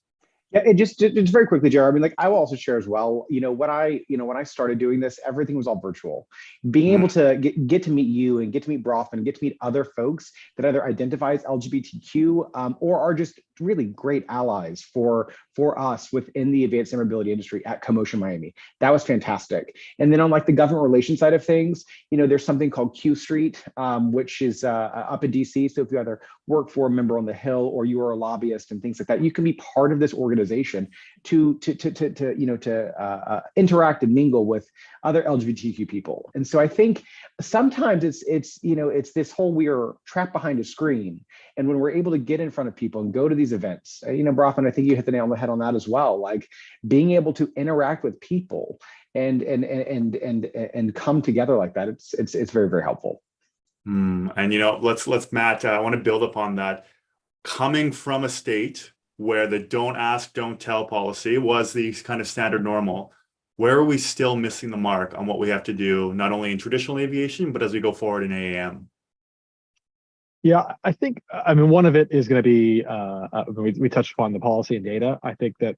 Yeah, it just very quickly, Jared. I mean, like I will also share as well. When I started doing this, everything was all virtual. Being able Mm, to get to meet you and get to meet Brothman, get to meet other folks that either identify as LGBTQ or are just really great allies for us within the advanced air mobility industry at Commotion Miami. That was fantastic. And then on like the government relations side of things, there's something called Q Street, which is up in DC. So if you either work for a member on the Hill or you are a lobbyist and things like that, you can be part of this organization to interact and mingle with other LGBTQ people. And so I think sometimes it's this whole we are trapped behind a screen, and when we're able to get in front of people and go to these events, Brahman, I think you hit the nail on the head on that as well. Like being able to interact with people and come together like that, it's very, very helpful. And let's Matt, I want to build upon that. Coming from a state where the don't ask, don't tell policy was the kind of standard normal, where are we still missing the mark on what we have to do, not only in traditional aviation, but as we go forward in AAM? Yeah, I think, I mean, one of it is going to be, we touched upon the policy and data. I think that,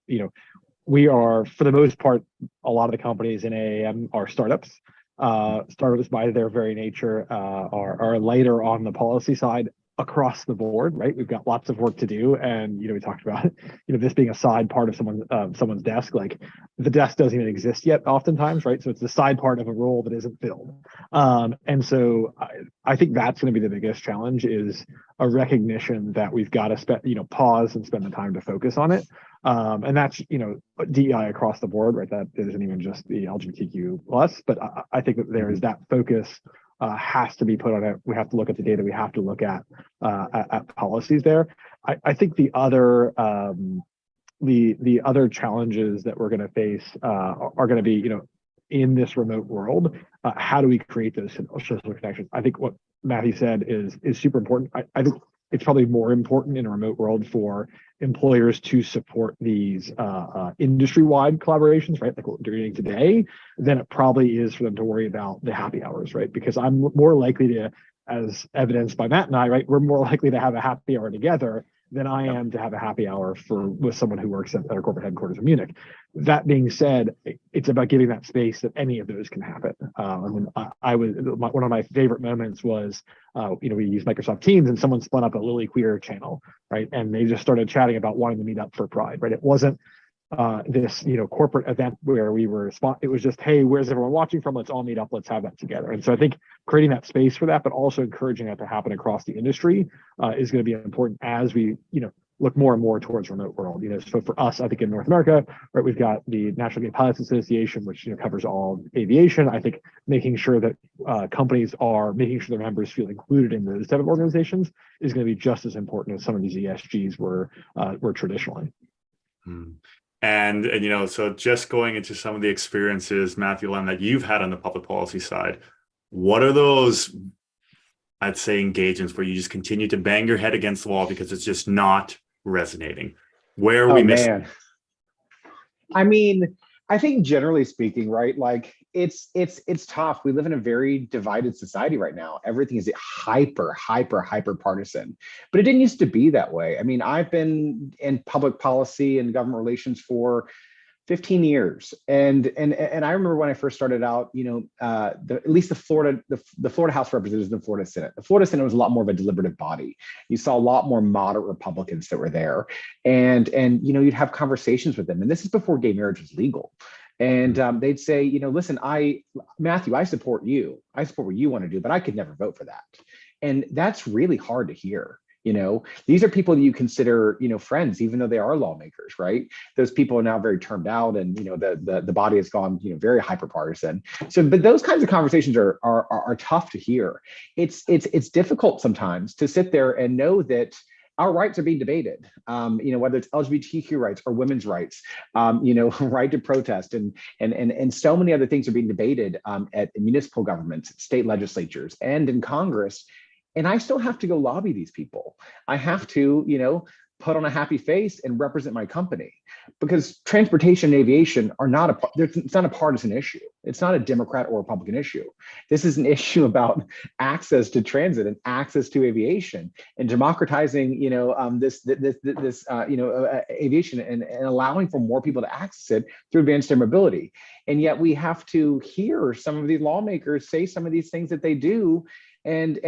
we are, for the most part, a lot of the companies in AAM are startups. Startups by their very nature are lighter on the policy side across the board, right? We've got lots of work to do, and we talked about this being a side part of someone's desk. Like the desk doesn't even exist yet, oftentimes, right? So it's the side part of a role that isn't filled, and so I think that's going to be the biggest challenge, is a recognition that we've got to pause and spend the time to focus on it. And that's DEI across the board, right? That isn't even just the LGBTQ plus, but I think that there is that focus has to be put on it. We have to look at the data. We have to look at policies there. I think the other the other challenges that we're going to face are going to be in this remote world. How do we create those social connections? I think what Matthew said is super important. I think it's probably more important in a remote world for employers to support these industry-wide collaborations, right? Like what we're doing today, than it probably is for them to worry about the happy hours, right? Because I'm more likely to, as evidenced by Matt and I, right? We're more likely to have a happy hour together than I am to have a happy hour with someone who works at our corporate headquarters in Munich. That being said, it's about giving that space that any of those can happen. One of my favorite moments was, we use Microsoft Teams, and someone spun up a Lily Queer channel, right? And they just started chatting about wanting to meet up for Pride, right? It wasn't this corporate event where it was just, hey, where's everyone watching from? Let's all meet up, let's have that together. And so I think creating that space for that, but also encouraging that to happen across the industry is going to be important as we look more and more towards remote world. So for us, I think in North America, right, we've got the National Gay Pilots Association, which covers all aviation. I think making sure that companies are making sure their members feel included in those type of organizations is going to be just as important as some of these ESGs were traditionally. And so just going into some of the experiences, Matthew, Len, that you've had on the public policy side, what are those, I'd say, engagements where you just continue to bang your head against the wall because it's just not resonating? Where are we missing? Man. I mean, I think generally speaking, right, like it's tough. We live in a very divided society right now. Everything is hyper partisan, but it didn't used to be that way. I mean, I've been in public policy and government relations for 15 years. And I remember when I first started out, at least the Florida House of Representatives and the Florida Senate. The Florida Senate was a lot more of a deliberative body. You saw a lot more moderate Republicans that were there. And you'd have conversations with them. And this is before gay marriage was legal. And they'd say, listen, Matthew, I support you. I support what you want to do, but I could never vote for that. And that's really hard to hear. These are people that you consider, friends, even though they are lawmakers, right? Those people are now very termed out, and the body has gone, very hyperpartisan. So, but those kinds of conversations are tough to hear. It's difficult sometimes to sit there and know that our rights are being debated, whether it's LGBTQ rights or women's rights, right to protest, and so many other things are being debated at municipal governments, state legislatures, and in Congress. And I still have to go lobby these people. I have to, put on a happy face and represent my company, because transportation and aviation are not it's not a partisan issue. It's not a Democrat or Republican issue. This is an issue about access to transit and access to aviation, and democratizing, aviation, and allowing for more people to access it through advanced air mobility. And yet we have to hear some of these lawmakers say some of these things that they do, and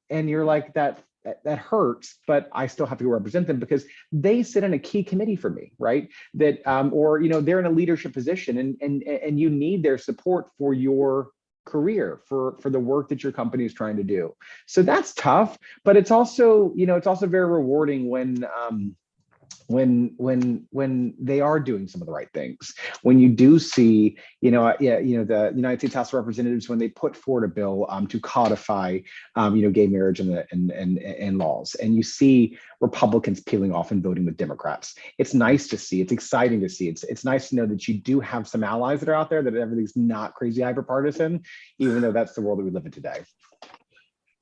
you're like, that hurts, but I still have to go represent them because they sit in a key committee for me, right? That or they're in a leadership position, and you need their support for your career, for the work that your company is trying to do. So that's tough, but it's also very rewarding when they are doing some of the right things. When you do see, the United States House of Representatives, when they put forward a bill to codify, gay marriage and laws, and you see Republicans peeling off and voting with Democrats. It's nice to see. It's exciting to see. It's nice to know that you do have some allies that are out there, that everything's not crazy hyperpartisan, even though that's the world that we live in today.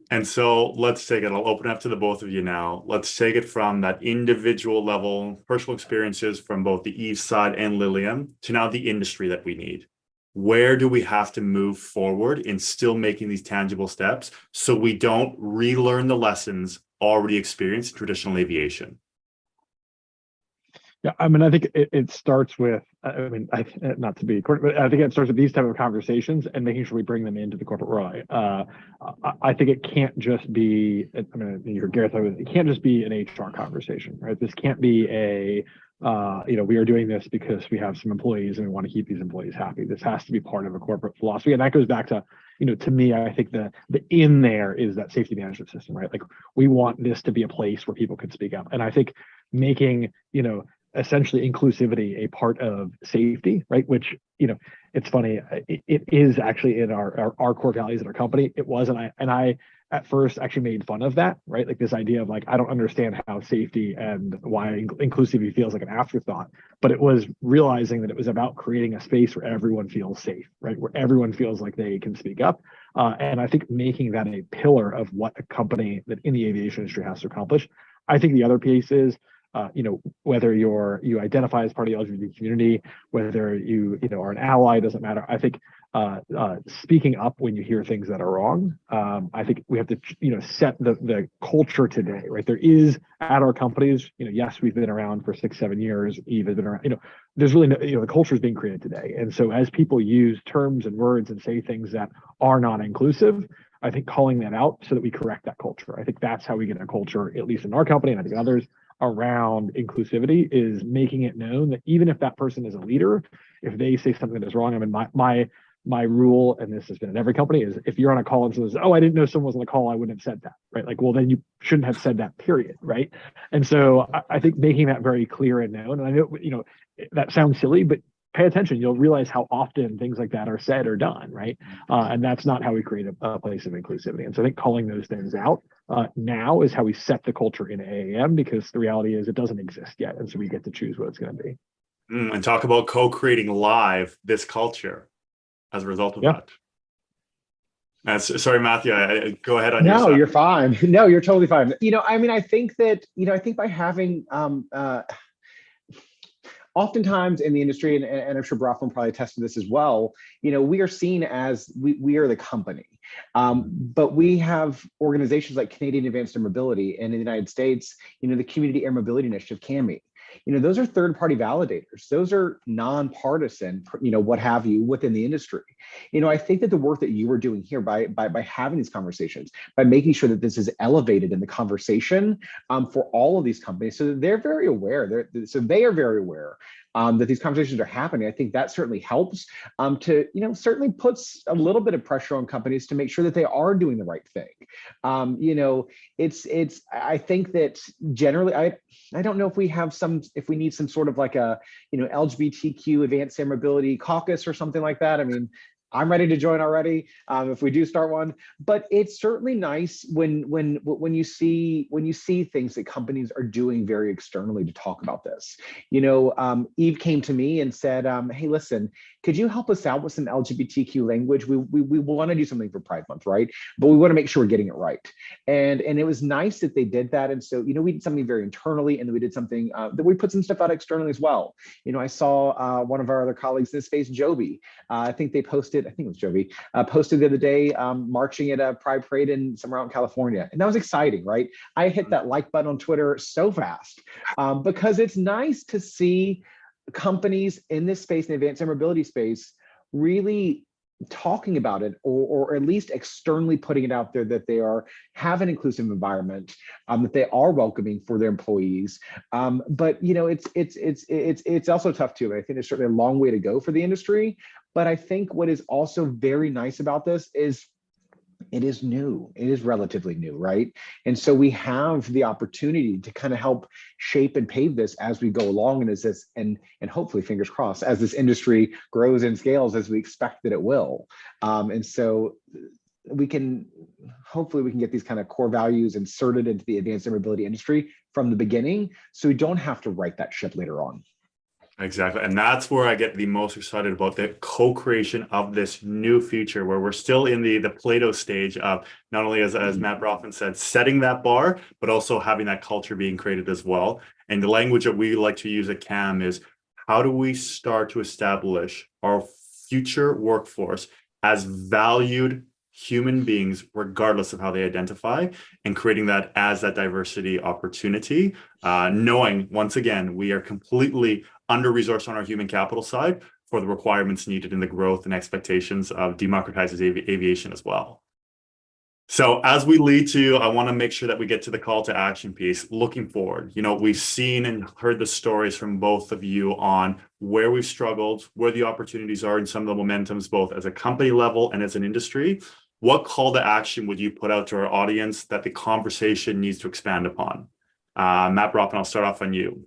And so let's take it. I'll open up to the both of you now. Let's take it from that individual level, personal experiences from both the Eve side and Lilium, to now the industry that we need. Where do we have to move forward in still making these tangible steps so we don't relearn the lessons already experienced in traditional aviation? Yeah, I mean, I think it starts with, not to be, but I think it starts with these type of conversations and making sure we bring them into the corporate world. I think it can't just be, you heard Gareth, it can't just be an HR conversation, right? This can't be we are doing this because we have some employees and we want to keep these employees happy. This has to be part of a corporate philosophy. And that goes back to, to me, I think the in there is that safety management system, right? Like, we want this to be a place where people can speak up. And I think making, essentially inclusivity a part of safety, right? Which, it's funny, it is actually in our core values at our company. It was, and I at first actually made fun of that, right? Like, this idea of, like, I don't understand how safety and why inclusivity feels like an afterthought, but it was realizing that it was about creating a space where everyone feels safe, right? Where everyone feels like they can speak up. And I think making that a pillar of what a company that in the aviation industry has to accomplish. I think the other piece is, whether you identify as part of the LGBT community, whether you are an ally, doesn't matter. I think speaking up when you hear things that are wrong. I think we have to set the culture today, right? There is at our companies, yes, we've been around for 6-7 years. Eve has been around. There's really the culture is being created today, and so as people use terms and words and say things that are not inclusive, I think calling that out so that we correct that culture. I think that's how we get a culture, at least in our company, and I think others, around inclusivity, is making it known that even if that person is a leader, if they say something that is wrong, my rule, and this has been in every company, is if you're on a call and someone says, "Oh, I didn't know someone was on the call, I wouldn't have said that," right? Like, well, then you shouldn't have said that, period, right? And so I think making that very clear and known, and I know, that sounds silly, but pay attention, you'll realize how often things like that are said or done, right? And that's not how we create a place of inclusivity. And so I think calling those things out now is how we set the culture in AAM, because the reality is it doesn't exist yet. And so we get to choose what it's going to be. And talk about co-creating live this culture as a result of that. Sorry, Matthew, go ahead on your side. No, you're fine. No, you're totally fine. I think that, I think by having, oftentimes in the industry, and I'm sure Brock will probably attest to this as well, we are seen as, we are the company. But we have organizations like Canadian Advanced Air Mobility, and in the United States, the Community Air Mobility Initiative, CAMI. Those are third-party validators. Those are nonpartisan, what have you, within the industry. I think that the work that you are doing here by having these conversations, by making sure that this is elevated in the conversation for all of these companies, so that they're very aware, they are very aware that these conversations are happening. I think that certainly helps to, certainly puts a little bit of pressure on companies to make sure that they are doing the right thing. I think that generally, I don't know if we need some sort of like a, LGBTQ advanced air mobility caucus or something like that. I mean, I'm ready to join already. If we do start one, but it's certainly nice when you see things that companies are doing very externally to talk about this. Eve came to me and said, "Hey, listen, could you help us out with some LGBTQ language? We want to do something for Pride Month, right? But we want to make sure we're getting it right." And it was nice that they did that. And so we did something very internally, and then we did something that we put some stuff out externally as well. I saw one of our other colleagues in this space, Joby. I think they posted. I think it was Jovi, posted the other day marching at a Pride Parade in somewhere out in California. And that was exciting, right? I hit that like button on Twitter so fast because it's nice to see companies in this space, in the advanced air mobility space, really talking about it, or at least externally putting it out there that they have an inclusive environment, that they are welcoming for their employees. But it's also tough too. I think there's certainly a long way to go for the industry. But I think what is also very nice about this is it is new. It is relatively new, right? And so we have the opportunity to kind of help shape and pave this as we go along, and and hopefully, fingers crossed, as this industry grows and scales as we expect that it will. And so hopefully we can get these kind of core values inserted into the advanced air mobility industry from the beginning, so we don't have to right that ship later on. Exactly. And that's where I get the most excited about the co-creation of this new future, where we're still in the Play-Doh stage of not only, as Matt Broffman said, setting that bar, but also having that culture being created as well. And the language that we like to use at CAM is, how do we start to establish our future workforce as valued human beings, regardless of how they identify, and creating that as that diversity opportunity, knowing, once again, we are completely under-resourced on our human capital side for the requirements needed in the growth and expectations of democratizing aviation as well. So as we lead to, I want to make sure that we get to the call to action piece. Looking forward, we've seen and heard the stories from both of you on where we've struggled, where the opportunities are, and some of the momentums, both as a company level and as an industry. What call to action would you put out to our audience that the conversation needs to expand upon? Matt Broffman, I'll start off on you.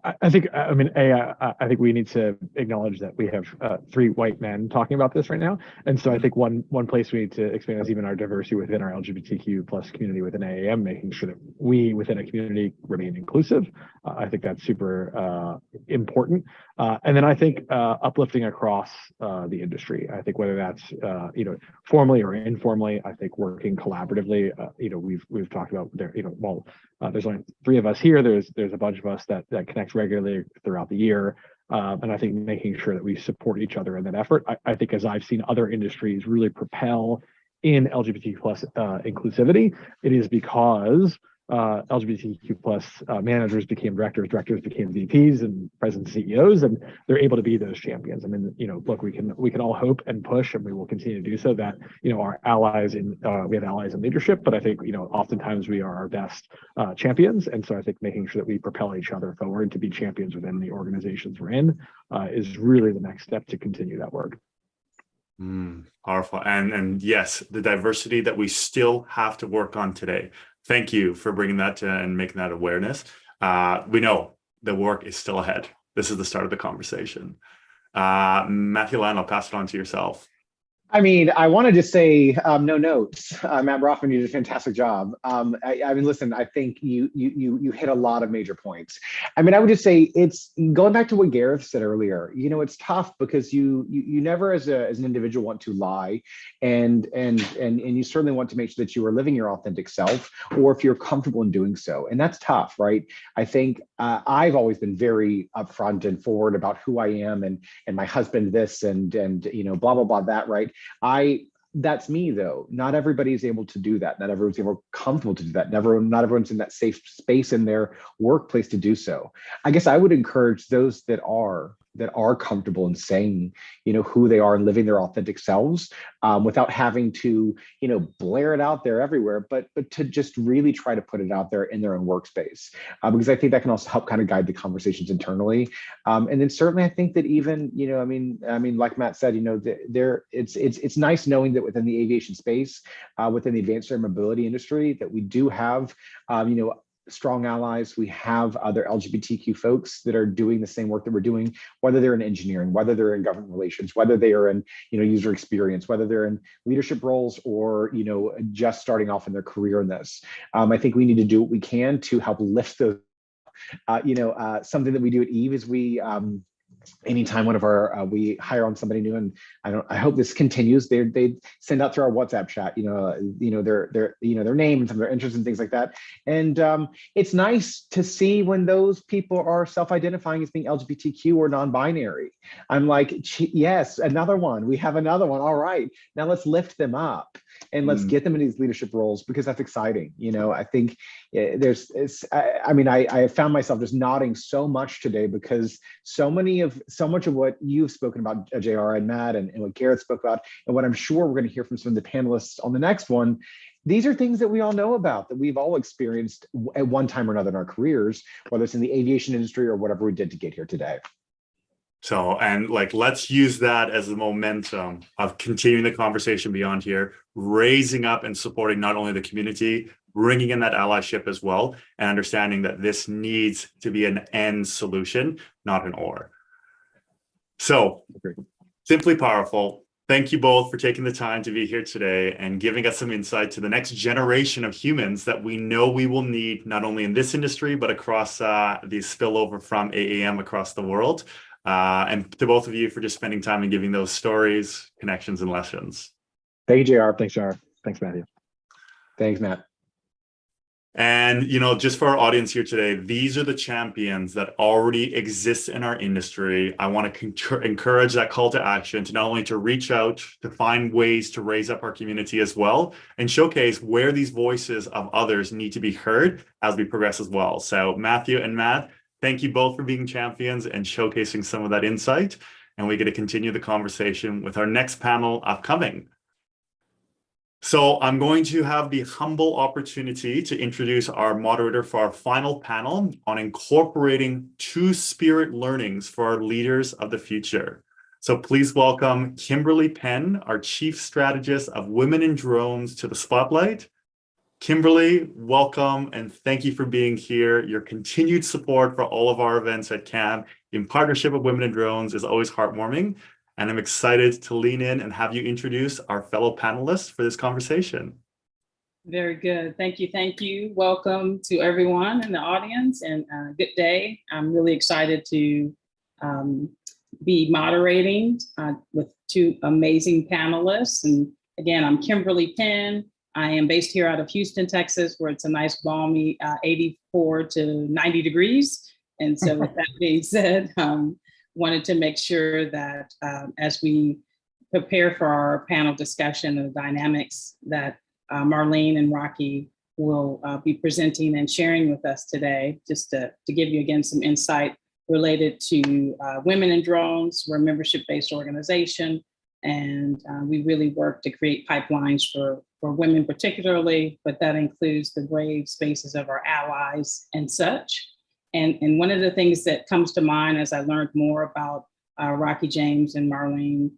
I think we need to acknowledge that we have three white men talking about this right now. And so I think one place we need to expand is even our diversity within our LGBTQ plus community within AAM, making sure that we within a community remain inclusive. I think that's super important. And then I think uplifting across the industry. I think whether that's formally or informally, I think working collaboratively. We've talked about there. There's only three of us here. There's a bunch of us that connect regularly throughout the year. And I think making sure that we support each other in that effort. I think as I've seen other industries really propel in LGBTQ plus inclusivity, it is because LGBTQ plus managers became directors became VPs and presidents, CEOs, and they're able to be those champions. I mean, look, we can all hope and push, and we will continue to do so, that our allies we have allies in leadership, but I think oftentimes we are our best champions, and so I think making sure that we propel each other forward to be champions within the organizations we're in is really the next step to continue that work. Powerful. And yes, the diversity that we still have to work on today. Thank you for bringing that to and making that awareness. We know the work is still ahead. This is the start of the conversation. Matthew Land, I'll pass it on to yourself. I mean, I want to just say no notes. Matt Broffman, you did a fantastic job. I mean, listen, I think you hit a lot of major points. I mean, I would just say it's going back to what Gareth said earlier. It's tough because you never as an individual want to lie, and you certainly want to make sure that you are living your authentic self, or if you're comfortable in doing so, and that's tough, right? I think I've always been very upfront and forward about who I am and my husband this and blah blah blah that, right? That's me though. Not everybody is able to do that. Not everyone's comfortable to do that. Not everyone's in that safe space in their workplace to do so. I guess I would encourage those that are comfortable in saying, who they are and living their authentic selves without having to, blare it out there everywhere, but to just really try to put it out there in their own workspace, because I think that can also help kind of guide the conversations internally. And then certainly I think that even, I mean, like Matt said, it's nice knowing that within the aviation space, within the advanced air mobility industry, that we do have, strong allies. We have other LGBTQ folks that are doing the same work that we're doing, whether they're in engineering, whether they're in government relations, whether they are in, user experience, whether they're in leadership roles or, just starting off in their career in this. I think we need to do what we can to help lift those. Something that we do at Eve is we anytime one of our we hire on somebody new, and I hope this continues, they send out through our WhatsApp chat their name and some of their interests and things like that. And it's nice to see when those people are self-identifying as being LGBTQ or non-binary. I'm like, yes, another one, we have another one. All right, now let's lift them up and let's get them in these leadership roles, because that's exciting. I think I have found myself just nodding so much today, because so much of what you've spoken about, JR and Matt, and what Garrett spoke about, and what I'm sure we're going to hear from some of the panelists on the next one, these are things that we all know about, that we've all experienced at one time or another in our careers, whether it's in the aviation industry or whatever we did to get here today. So, and let's use that as the momentum of continuing the conversation beyond here, raising up and supporting not only the community, bringing in that allyship as well, and understanding that this needs to be an and solution, not an or. So, simply powerful. Thank you both for taking the time to be here today and giving us some insight to the next generation of humans that we know we will need, not only in this industry, but across the spillover from AAM across the world. And to both of you for just spending time and giving those stories, connections, and lessons. Thank you, JR. Thanks, JR. Thanks, Matthew. Thanks, Matt. And, just for our audience here today, these are the champions that already exist in our industry. I want to encourage that call to action to not only to reach out, to find ways to raise up our community as well, and showcase where these voices of others need to be heard as we progress as well. So Matthew and Matt, thank you both for being champions and showcasing some of that insight. And we get to continue the conversation with our next panel upcoming. So I'm going to have the humble opportunity to introduce our moderator for our final panel on incorporating two-spirit learnings for our leaders of the future. So please welcome Kimberly Penn, our Chief Strategist of Women in Drones, to the spotlight. Kimberly, welcome, and thank you for being here. Your continued support for all of our events at CAM in partnership with Women in Drones is always heartwarming. And I'm excited to lean in and have you introduce our fellow panelists for this conversation. Very good. Thank you. Thank you. Welcome to everyone in the audience, and good day. I'm really excited to be moderating with two amazing panelists. And again, I'm Kimberly Penn. I am based here out of Houston, Texas, where it's a nice balmy 84 to 90 degrees. And so with that being said, wanted to make sure that as we prepare for our panel discussion and the dynamics that Marlene and Rocky will be presenting and sharing with us today, just to give you again some insight related to Women in Drones. We're a membership-based organization, and we really work to create pipelines for women particularly, but that includes the brave spaces of our allies and such. And one of the things that comes to mind as I learned more about Rocky James and Marlene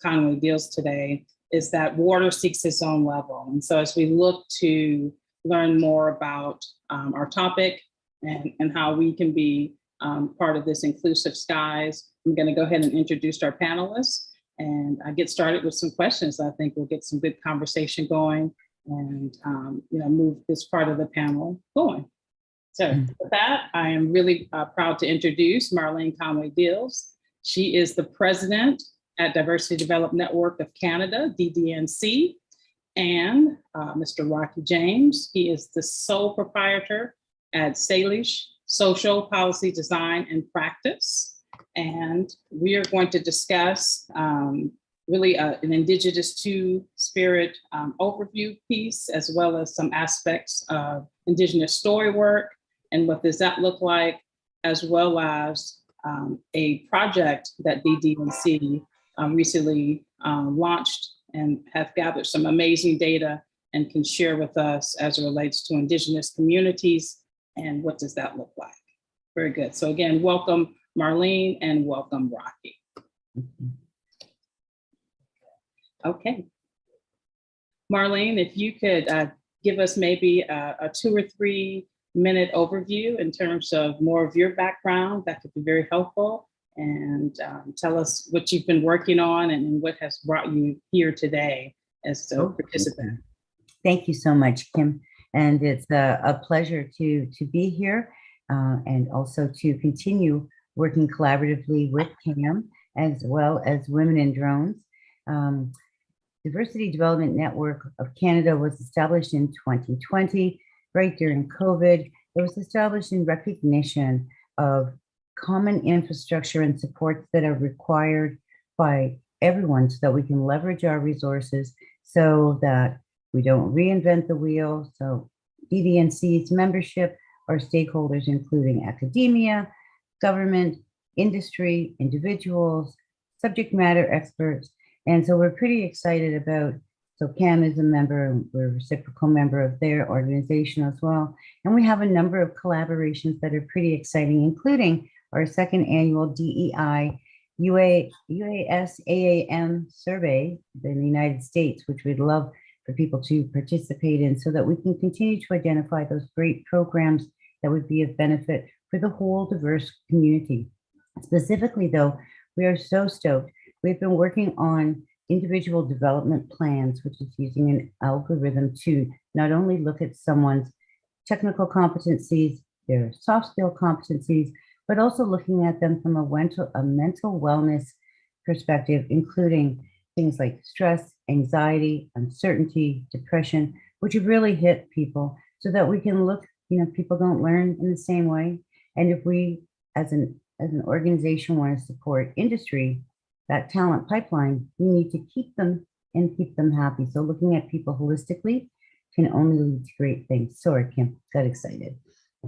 Conway Deals today is that water seeks its own level. And so as we look to learn more about our topic and how we can be part of this inclusive skies, I'm going to go ahead and introduce our panelists and get started with some questions. I think we'll get some good conversation going and move this part of the panel going. So with that, I am really proud to introduce Marlene Conway Deals. She is the president at Diversity Development Network of Canada, DDNC, and Mr. Rocky James. He is the sole proprietor at Salish Social Policy Design and Practice. And we are going to discuss really an Indigenous two-spirit overview piece, as well as some aspects of Indigenous story work and what does that look like, as well as a project that DDNC recently launched and have gathered some amazing data and can share with us as it relates to Indigenous communities and what does that look like. Very good. So again, welcome Marlene and welcome Rocky. Okay. Marlene, if you could give us maybe a 2 or 3 minute overview in terms of more of your background. That could be very helpful. And tell us what you've been working on and what has brought you here today as a participant. Thank you so much, Kim. And it's a pleasure to be here and also to continue working collaboratively with CAM as well as Women in Drones. Diversity Development Network of Canada was established in 2020, right during COVID. It was established in recognition of common infrastructure and supports that are required by everyone so that we can leverage our resources so that we don't reinvent the wheel. So DDNC's membership are stakeholders, including academia, government, industry, individuals, subject matter experts. And so we're pretty excited about, so CAM is a member, and we're a reciprocal member of their organization as well. And we have a number of collaborations that are pretty exciting, including our second annual DEI UAS AAM survey in the United States, which we'd love for people to participate in so that we can continue to identify those great programs that would be of benefit for the whole diverse community. Specifically though, we are so stoked. We've been working on individual development plans, which is using an algorithm to not only look at someone's technical competencies, their soft skill competencies, but also looking at them from a mental wellness perspective, including things like stress, anxiety, uncertainty, depression, which have really hit people so that we can look, people don't learn in the same way. And if we, as an organization, want to support industry, that talent pipeline, we need to keep them and keep them happy. So looking at people holistically can only lead to great things. Sorry, Kim, got excited.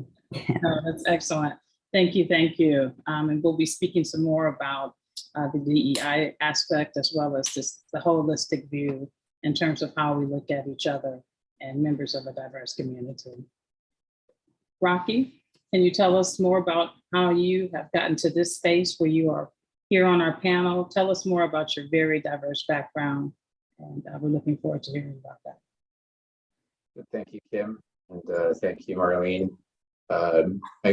Oh, that's excellent. Thank you, thank you. And we'll be speaking some more about the DEI aspect as well as just the holistic view in terms of how we look at each other and members of a diverse community. Rocky, can you tell us more about how you have gotten to this space where you are here on our panel? Tell us more about your very diverse background, and we're looking forward to hearing about that. Thank you, Kim, and thank you, Marlene.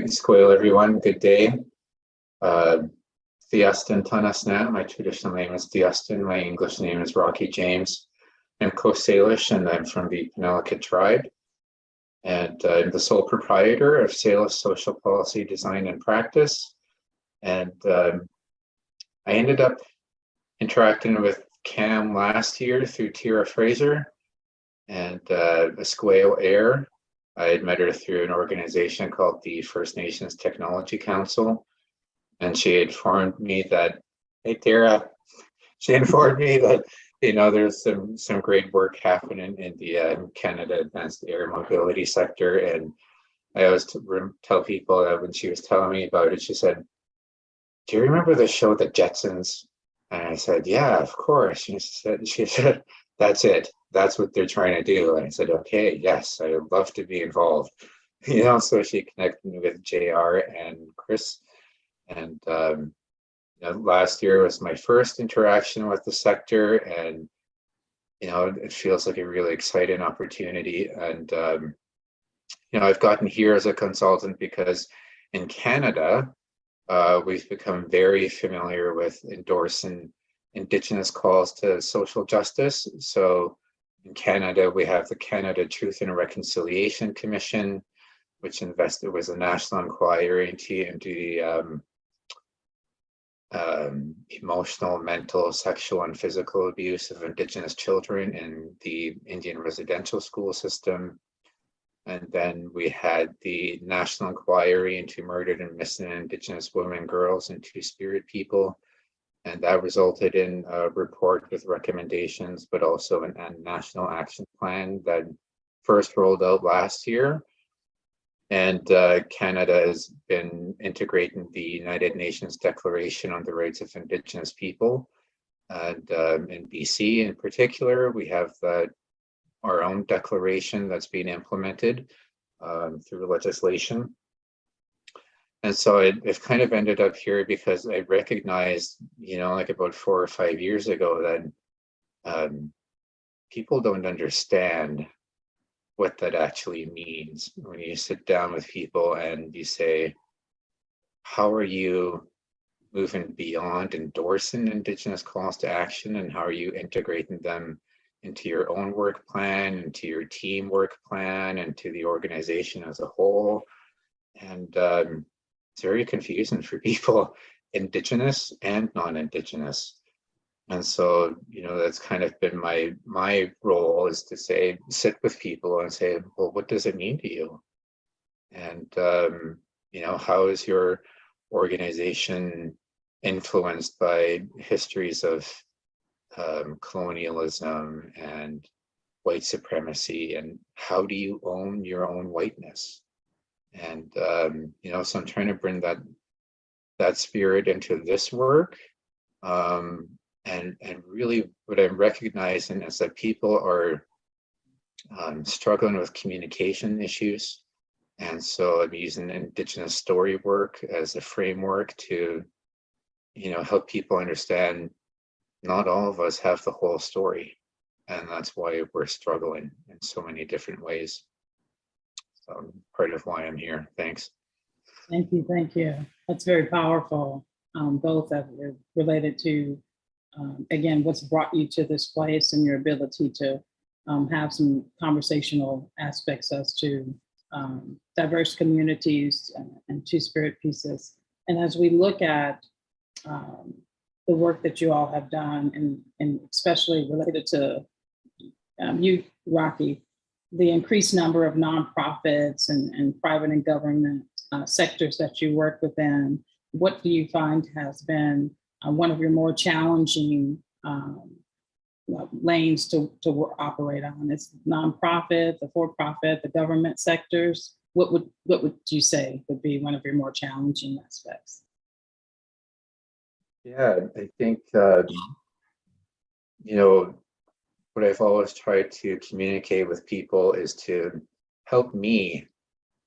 Squale, everyone, good day. Theustin Tanasnat, my traditional name is Theustin, my English name is Rocky James. I'm Coast Salish and I'm from the Penelakut tribe. And I'm the sole proprietor of Salish Social Policy Design and Practice. And I ended up interacting with CAM last year through Tira Fraser and Esquale Air. I had met her through an organization called the First Nations Technology Council. And she informed me that, hey, Tara, she informed me that, there's some great work happening in the Canada Advanced Air Mobility sector. And I always tell people that when she was telling me about it, she said, do you remember the show The Jetsons? And I said, yeah, of course. She said, that's it. That's what they're trying to do. And I said, okay, yes, I would love to be involved. So she connected me with JR and Chris. And last year was my first interaction with the sector, and it feels like a really exciting opportunity. And I've gotten here as a consultant because in Canada, we've become very familiar with endorsing Indigenous calls to social justice. So in Canada, we have the Canada Truth and Reconciliation Commission, which was a national inquiry into the emotional, mental, sexual, and physical abuse of Indigenous children in the Indian residential school system. And then we had the national inquiry into murdered and missing Indigenous women, girls, and Two-Spirit people. And that resulted in a report with recommendations, but also a national action plan that first rolled out last year. And Canada has been integrating the United Nations Declaration on the Rights of Indigenous People. And in BC in particular, we have our own declaration that's being implemented through legislation. And so I've kind of ended up here because I recognized, like about 4 or 5 years ago that people don't understand what that actually means. When you sit down with people and you say, how are you moving beyond endorsing Indigenous calls to action, and how are you integrating them into your own work plan, into your team work plan, and to the organization as a whole? And it's very confusing for people, Indigenous and non-Indigenous. And so, you know, that's kind of been my role, is to say, sit with people and say, well, what does it mean to you? And, you know, how is your organization influenced by histories of colonialism and white supremacy? And how do you own your own whiteness? And, you know, so I'm trying to bring that spirit into this work. And really what I'm recognizing is that people are struggling with communication issues. And so I'm using Indigenous story work as a framework to, you know, help people understand not all of us have the whole story. And that's why we're struggling in so many different ways. So part of why I'm here. Thanks. Thank you, thank you. That's very powerful, both of you, related to, again, what's brought you to this place and your ability to have some conversational aspects as to diverse communities and two-spirit pieces. And as we look at the work that you all have done, and especially related to you, Rocky, the increased number of nonprofits and private and government sectors that you work within, what do you find has been one of your more challenging lanes to operate on? It's nonprofit, the for-profit, the government sectors. What would you say would be one of your more challenging aspects? Yeah, I think, you know, what I've always tried to communicate with people is to help me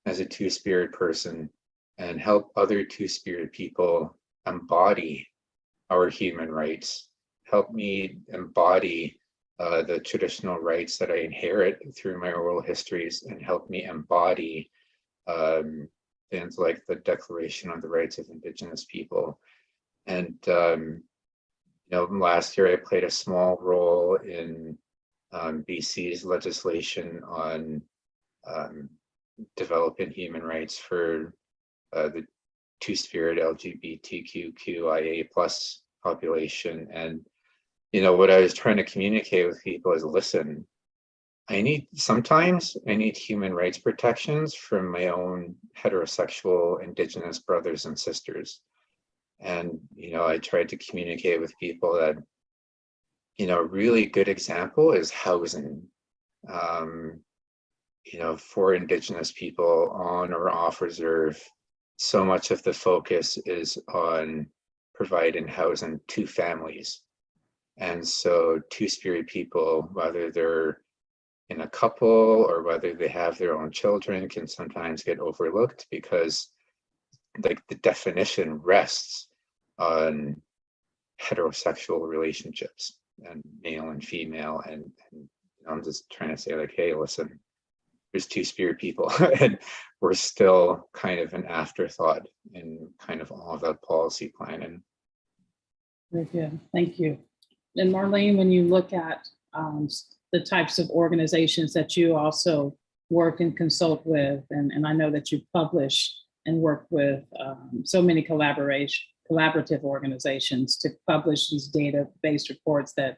as a two-spirit person and help other two-spirit people embody our human rights. Help me embody the traditional rights that I inherit through my oral histories, and help me embody things like the Declaration on the Rights of Indigenous People. And you know, last year I played a small role in BC's legislation on developing human rights for the two-spirit LGBTQ2 plus population. And you know, what I was trying to communicate with people is, listen, sometimes I need human rights protections from my own heterosexual Indigenous brothers and sisters. And, you know, I tried to communicate with people that, you know, a really good example is housing. You know, for Indigenous people on or off reserve, so much of the focus is on providing housing to families. And so two-spirit people, whether they're in a couple or whether they have their own children, can sometimes get overlooked because like the definition rests on heterosexual relationships and male and female. And I'm just trying to say, like, hey, listen, there's two-spirit people and we're still kind of an afterthought in kind of all of that policy planning. Very good, thank you. And Marlene, when you look at the types of organizations that you also work and consult with, and I know that you publish and work with so many collaborative organizations to publish these data-based reports that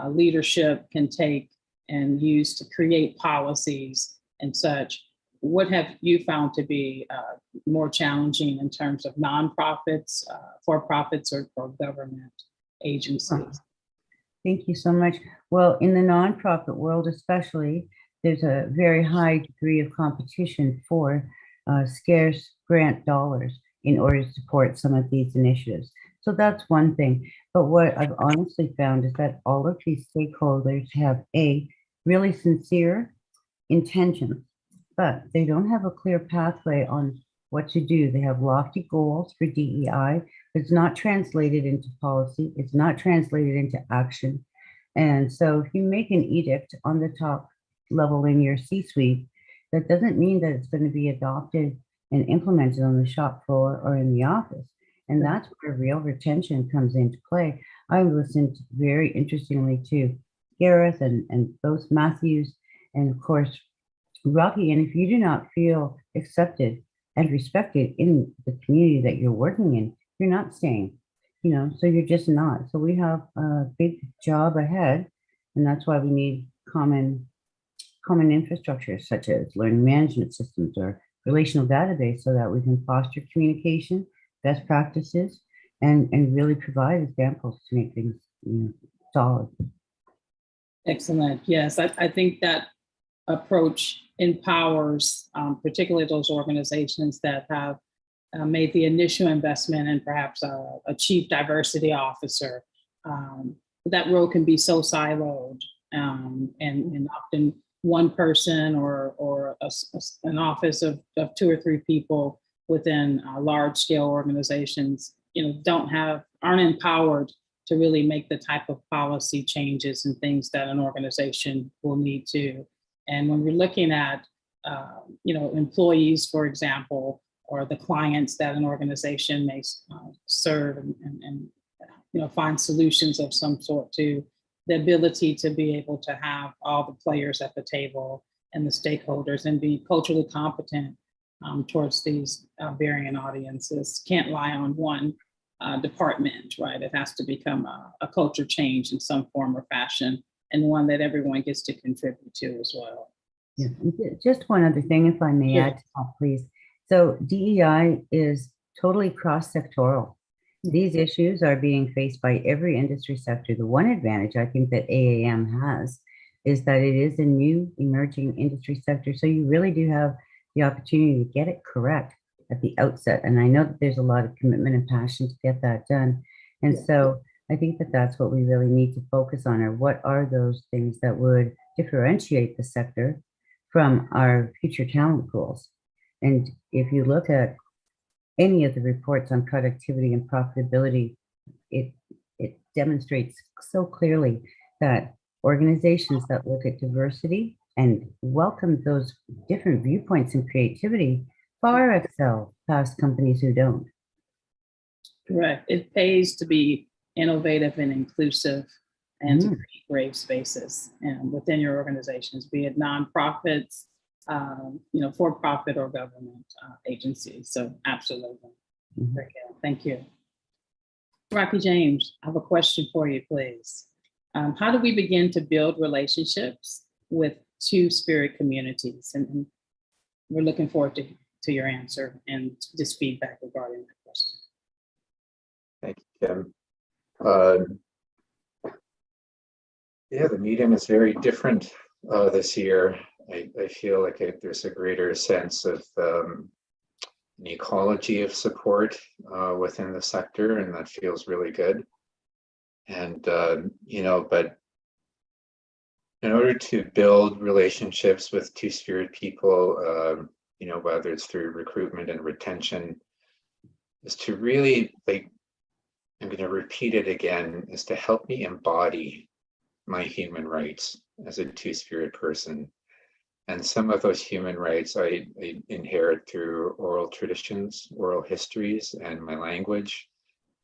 leadership can take and use to create policies and such. What have you found to be more challenging in terms of nonprofits, for-profits, or government agencies? Thank you so much. Well, in the nonprofit world especially, there's a very high degree of competition for scarce grant dollars in order to support some of these initiatives. So that's one thing. But what I've honestly found is that all of these stakeholders have really sincere intentions, but they don't have a clear pathway on what to do. They have lofty goals for DEI. It's not translated into policy. It's not translated into action. And so if you make an edict on the top level in your C-suite, that doesn't mean that it's going to be adopted and implemented on the shop floor or in the office. And that's where real retention comes into play. I listened very interestingly to Gareth and both Matthews and of course Rocky. And if you do not feel accepted and respected in the community that you're working in, you're not staying, so you're just not. So we have a big job ahead, and that's why we need common infrastructure such as learning management systems or relational database so that we can foster communication, best practices, and really provide examples to make things solid. Excellent. Yes, I think that approach empowers particularly those organizations that have made the initial investment and perhaps a chief diversity officer. That role can be so siloed and often one person or an office of 2 or 3 people within large scale organizations, aren't empowered to really make the type of policy changes and things that an organization will need to. And when we're looking at, employees, for example, or the clients that an organization may serve and find solutions of some sort to, the ability to be able to have all the players at the table and the stakeholders and be culturally competent towards these varying audiences can't lie on one department, right? It has to become a culture change in some form or fashion, and one that everyone gets to contribute to as well. Yeah. Just one other thing, if I may add to that, please. So DEI is totally cross-sectoral. These issues are being faced by every industry sector. The one advantage I think that AAM has is that it is a new emerging industry sector. So you really do have the opportunity to get it correct at the outset. And I know that there's a lot of commitment and passion to get that done. And so I think that that's what we really need to focus on, or what are those things that would differentiate the sector from our future talent pools. And if you look at any of the reports on productivity and profitability, it demonstrates so clearly that organizations that look at diversity and welcome those different viewpoints and creativity far excel past companies who don't. Correct. It pays to be innovative and inclusive and to create brave spaces within your organizations, be it nonprofits, for-profit or government agencies. So absolutely. Very good. Thank you. Rocky James, I have a question for you, please. How do we begin to build relationships with two-spirit communities? And we're looking forward to your answer and just feedback regarding that question. Thank you, Kim. The medium is very different this year. I feel like there's a greater sense of an ecology of support within the sector, and that feels really good. And, but in order to build relationships with two-spirit people, whether it's through recruitment and retention, is to really, I'm going to repeat it again, is to help me embody my human rights as a two-spirit person. And some of those human rights I inherit through oral traditions, oral histories, and my language.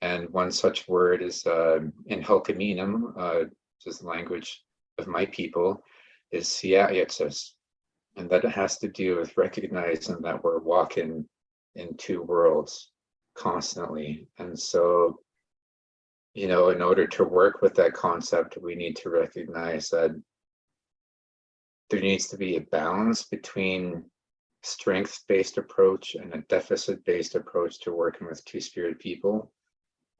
And one such word is in Hulkaminam, which is the language of my people, is siyayatsas. And that has to do with recognizing that we're walking in two worlds constantly. And so, in order to work with that concept, we need to recognize that there needs to be a balance between strength-based approach and a deficit-based approach to working with two-spirit people.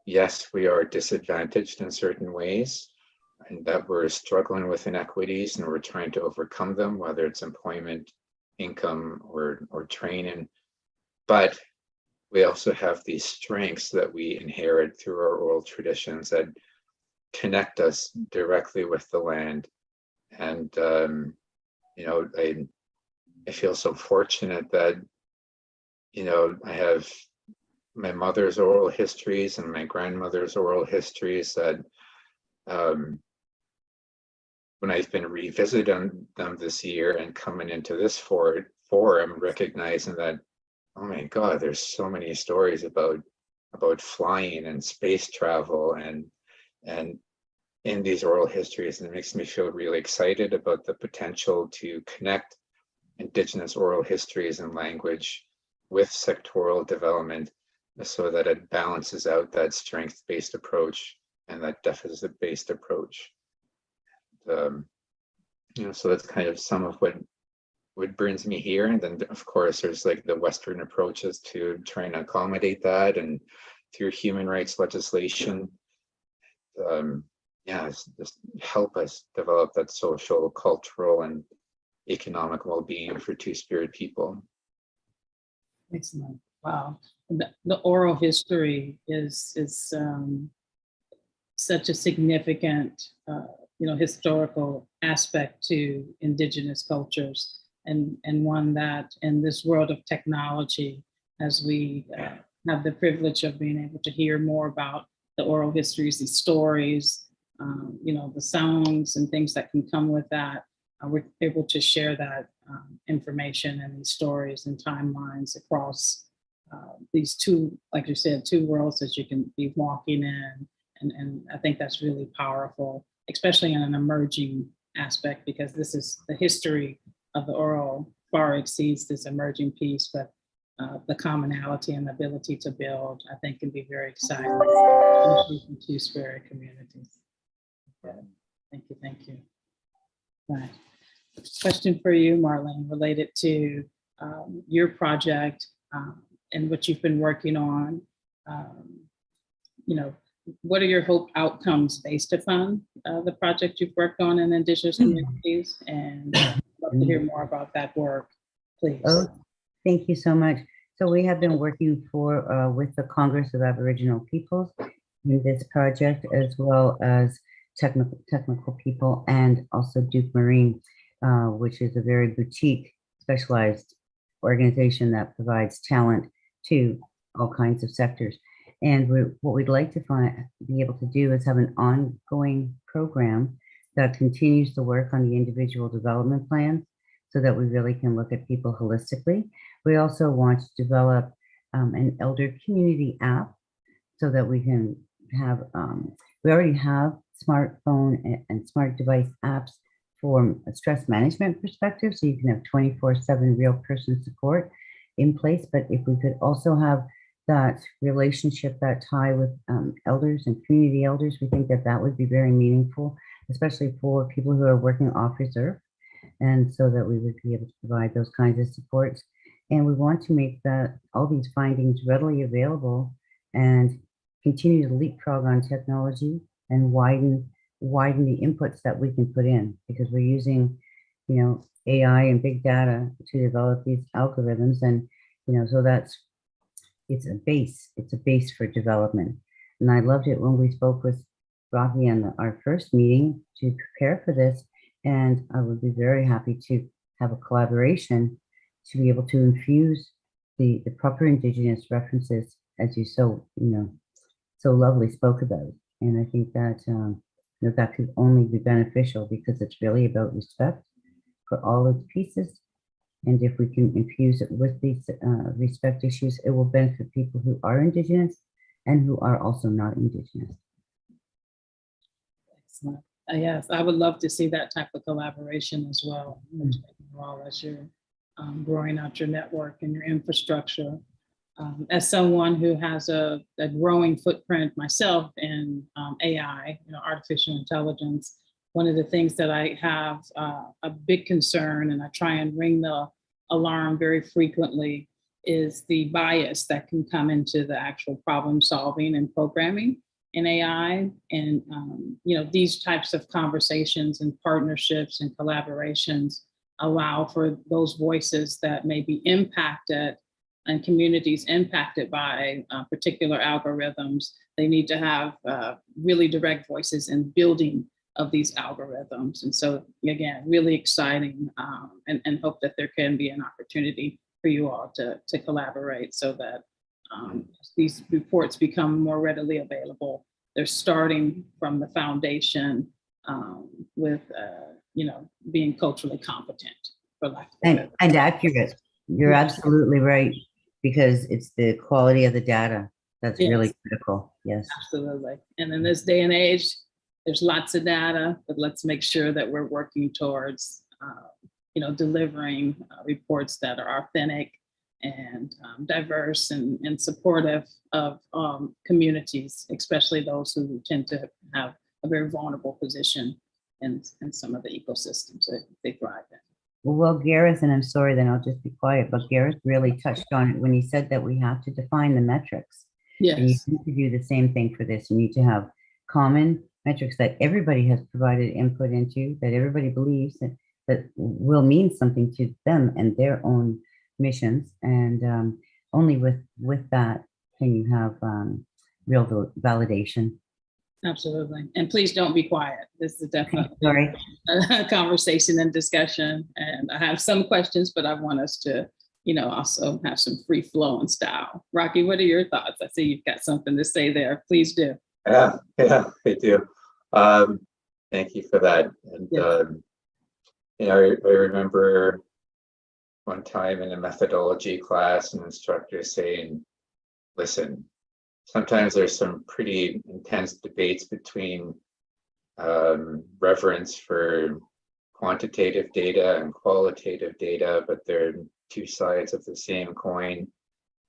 Yes, we are disadvantaged in certain ways, and that we're struggling with inequities and we're trying to overcome them, whether it's employment, income, or training. But we also have these strengths that we inherit through our oral traditions that connect us directly with the land. And I feel so fortunate that I have my mother's oral histories and my grandmother's oral histories that when I've been revisiting them this year and coming into this forum, recognizing that, oh my God, there's so many stories about flying and space travel and in these oral histories, and it makes me feel really excited about the potential to connect Indigenous oral histories and language with sectoral development so that it balances out that strength-based approach and that deficit-based approach. So that's kind of some of what brings me here. And then of course, there's like the Western approaches to trying to accommodate that and through human rights legislation. Just help us develop that social, cultural, and economic well-being for Two-Spirit people. Excellent. Wow. The oral history is such a significant, historical aspect to Indigenous cultures, and one that in this world of technology, as we have the privilege of being able to hear more about the oral histories, the stories, the songs and things that can come with that, we're able to share that information and these stories and timelines across these two, like you said, two worlds that you can be walking in. And I think that's really powerful, especially in an emerging aspect, because this is the history of the oral far exceeds this emerging piece, but the commonality and the ability to build, I think, can be very exciting in Two-Spirit communities. Thank you. Right. Question for you, Marlene, related to your project and what you've been working on. What are your hope outcomes based upon the project you've worked on in Indigenous communities? And I'd love to hear more about that work, please. Oh, thank you so much. So we have been working with the Congress of Aboriginal Peoples in this project, as well as technical people, and also Duke Marine, which is a very boutique, specialized organization that provides talent to all kinds of sectors. And what we'd like to be able to do is have an ongoing program that continues to work on the individual development plans so that we really can look at people holistically. We also want to develop an elder community app so that we can have, we already have smartphone and smart device apps from a stress management perspective, so you can have 24/7 real person support in place. But if we could also have that relationship, that tie with elders and community elders, we think that that would be very meaningful, especially for people who are working off reserve. And so that we would be able to provide those kinds of supports. And we want to make all these findings readily available and continue to leapfrog on technology and widen the inputs that we can put in, because we're using, AI and big data to develop these algorithms. And, so it's a base for development. And I loved it when we spoke with Rocky on our first meeting to prepare for this. And I would be very happy to have a collaboration to be able to infuse the proper Indigenous references, as you so lovely spoke about. And I think that that could only be beneficial, because it's really about respect for all its pieces. And if we can infuse it with these respect issues, it will benefit people who are Indigenous and who are also not Indigenous. Excellent. Yes, I would love to see that type of collaboration as well, as you're growing out your network and your infrastructure. As someone who has a growing footprint myself in AI, artificial intelligence, one of the things that I have a big concern, and I try and ring the alarm very frequently, is the bias that can come into the actual problem solving and programming in AI. And these types of conversations and partnerships and collaborations allow for those voices that may be impacted and communities impacted by particular algorithms. They need to have really direct voices in building of these algorithms. And so again, really exciting, and hope that there can be an opportunity for you all to collaborate so that these reports become more readily available. They're starting from the foundation with, being culturally competent, for lack of a better And accurate. You're absolutely right, because it's the quality of the data that's really Yes. critical. Yes. Absolutely. And in this day and age, there's lots of data, but let's make sure that we're working towards, delivering reports that are authentic and diverse and supportive of communities, especially those who tend to have a very vulnerable position in some of the ecosystems that they thrive in. Well, Gareth, and I'm sorry, then I'll just be quiet, but Gareth really touched on it when he said that we have to define the metrics. And you Yes, need to do the same thing for this. You need to have common metrics that everybody has provided input into, that everybody believes that will mean something to them and their own missions. And only with that can you have real validation. absolutely. And please don't be quiet. This is definitely Sorry. a conversation and discussion. And I have some questions, but I want us to, also have some free flowing style. Rocky, what are your thoughts? I see you've got something to say there. Please do. Yeah, I do. Thank you for that. And Yes. I remember one time in a methodology class, an instructor saying, listen, sometimes there's some pretty intense debates between reverence for quantitative data and qualitative data, but they're two sides of the same coin.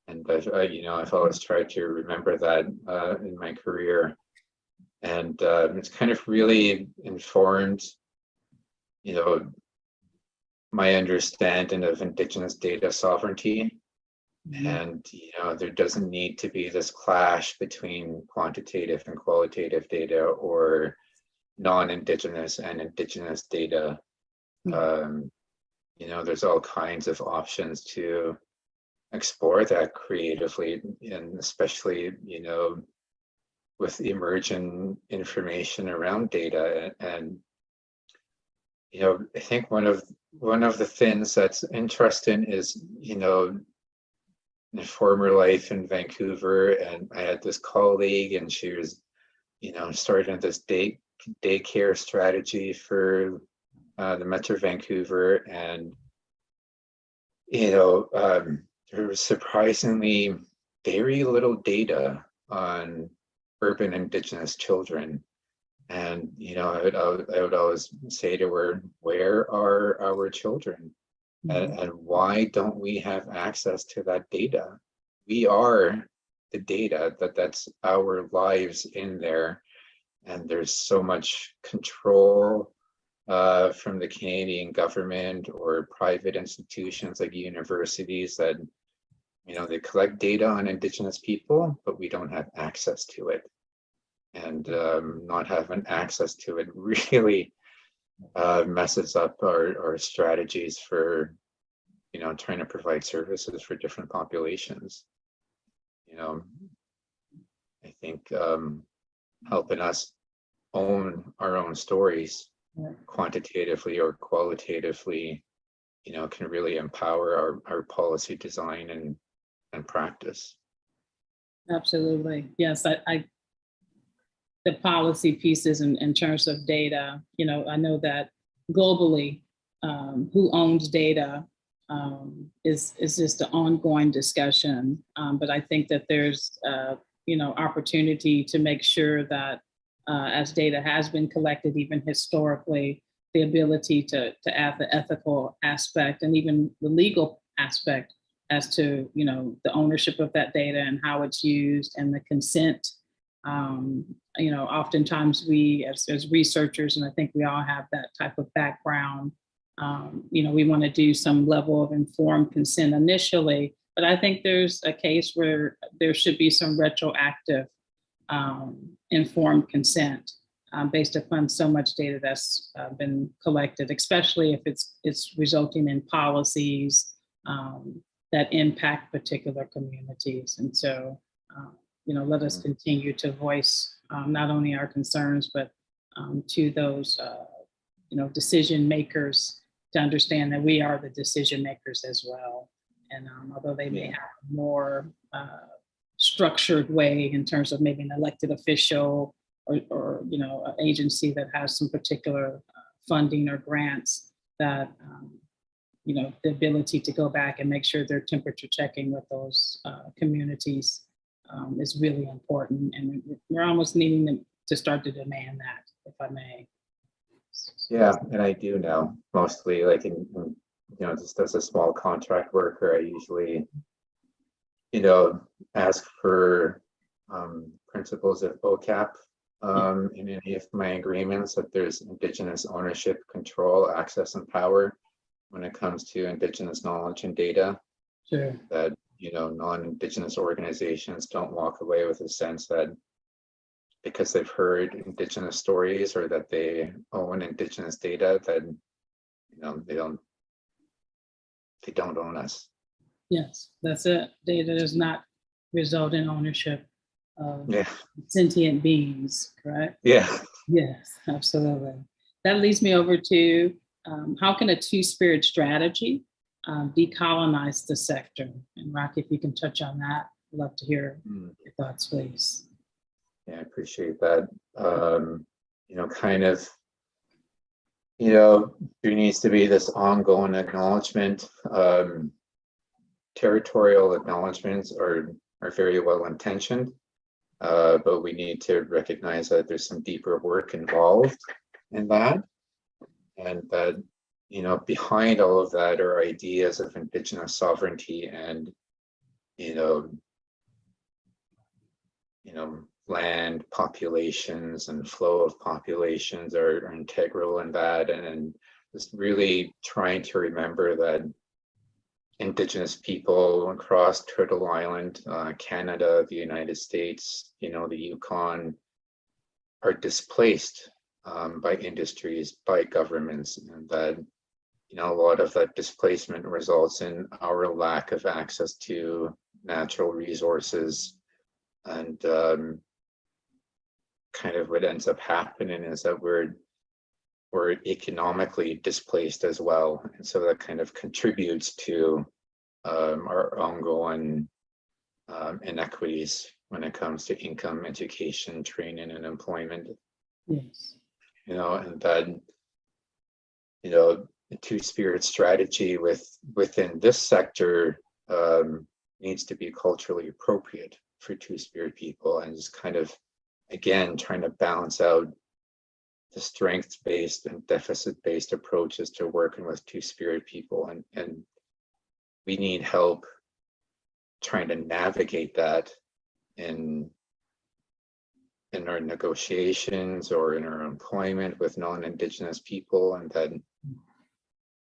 And I've always tried to remember that in my career. And it's kind of really informed, my understanding of Indigenous data sovereignty. And, there doesn't need to be this clash between quantitative and qualitative data or non-Indigenous and Indigenous data. There's all kinds of options to explore that creatively, and especially, with emerging information around data. And I think one of the things that's interesting is, in former life in Vancouver, and I had this colleague, and she was, starting this daycare strategy for the Metro Vancouver, and there was surprisingly very little data on urban Indigenous children. And I would always say to her, where are our children? And why don't we have access to that data? We are the data, that's our lives in there. And there's so much control from the Canadian government or private institutions like universities that, they collect data on Indigenous people, but we don't have access to it. And not having access to it really messes up our strategies for, trying to provide services for different populations. I think helping us own our own stories, quantitatively or qualitatively, can really empower our policy design and practice. Absolutely. Yes, the policy pieces in terms of data, I know that globally, who owns data is just an ongoing discussion. But I think that there's, opportunity to make sure that as data has been collected, even historically, the ability to add the ethical aspect and even the legal aspect as to, the ownership of that data and how it's used and the consent. Oftentimes we as researchers, and I think we all have that type of background, we want to do some level of informed consent initially, but I think there's a case where there should be some retroactive informed consent based upon so much data that's been collected, especially if it's resulting in policies that impact particular communities. And so, let us continue to voice not only our concerns, but to those, decision makers to understand that we are the decision makers as well. And although they may have a more structured way in terms of maybe an elected official or an agency that has some particular funding or grants that the ability to go back and make sure they're temperature checking with those communities is really important, and we're almost needing them to start to demand that, if I may. Yeah, and I do now, mostly like just as a small contract worker, I usually, ask for principles of OCAP in any of my agreements, that there's Indigenous ownership, control, access, and power when it comes to Indigenous knowledge and data. Sure. That, non-Indigenous organizations don't walk away with a sense that because they've heard Indigenous stories or that they own Indigenous data, that they don't own us. Yes, that's it. Data does not result in ownership of Yeah. sentient beings, correct? Yeah. Yes, absolutely. That leads me over to how can a two-spirit strategy decolonize the sector? And Rocky, if you can touch on that, I'd love to hear your thoughts, please. Yeah, I appreciate that. There needs to be this ongoing acknowledgement. Territorial acknowledgements are very well intentioned, but we need to recognize that there's some deeper work involved in that, and that behind all of that are ideas of Indigenous sovereignty and land populations and flow of populations are integral in that, and just really trying to remember that Indigenous people across Turtle Island, Canada, the United States, the Yukon, are displaced by industries, by governments, and that a lot of that displacement results in our lack of access to natural resources. And kind of what ends up happening is that we're economically displaced as well, and so that kind of contributes to our ongoing inequities when it comes to income, education, training, and employment. Yes. And that the two-spirit strategy within this sector needs to be culturally appropriate for two-spirit people, and just kind of, again, trying to balance out the strengths-based and deficit-based approaches to working with two-spirit people, and we need help trying to navigate that in our negotiations or in our employment with non-Indigenous people, and that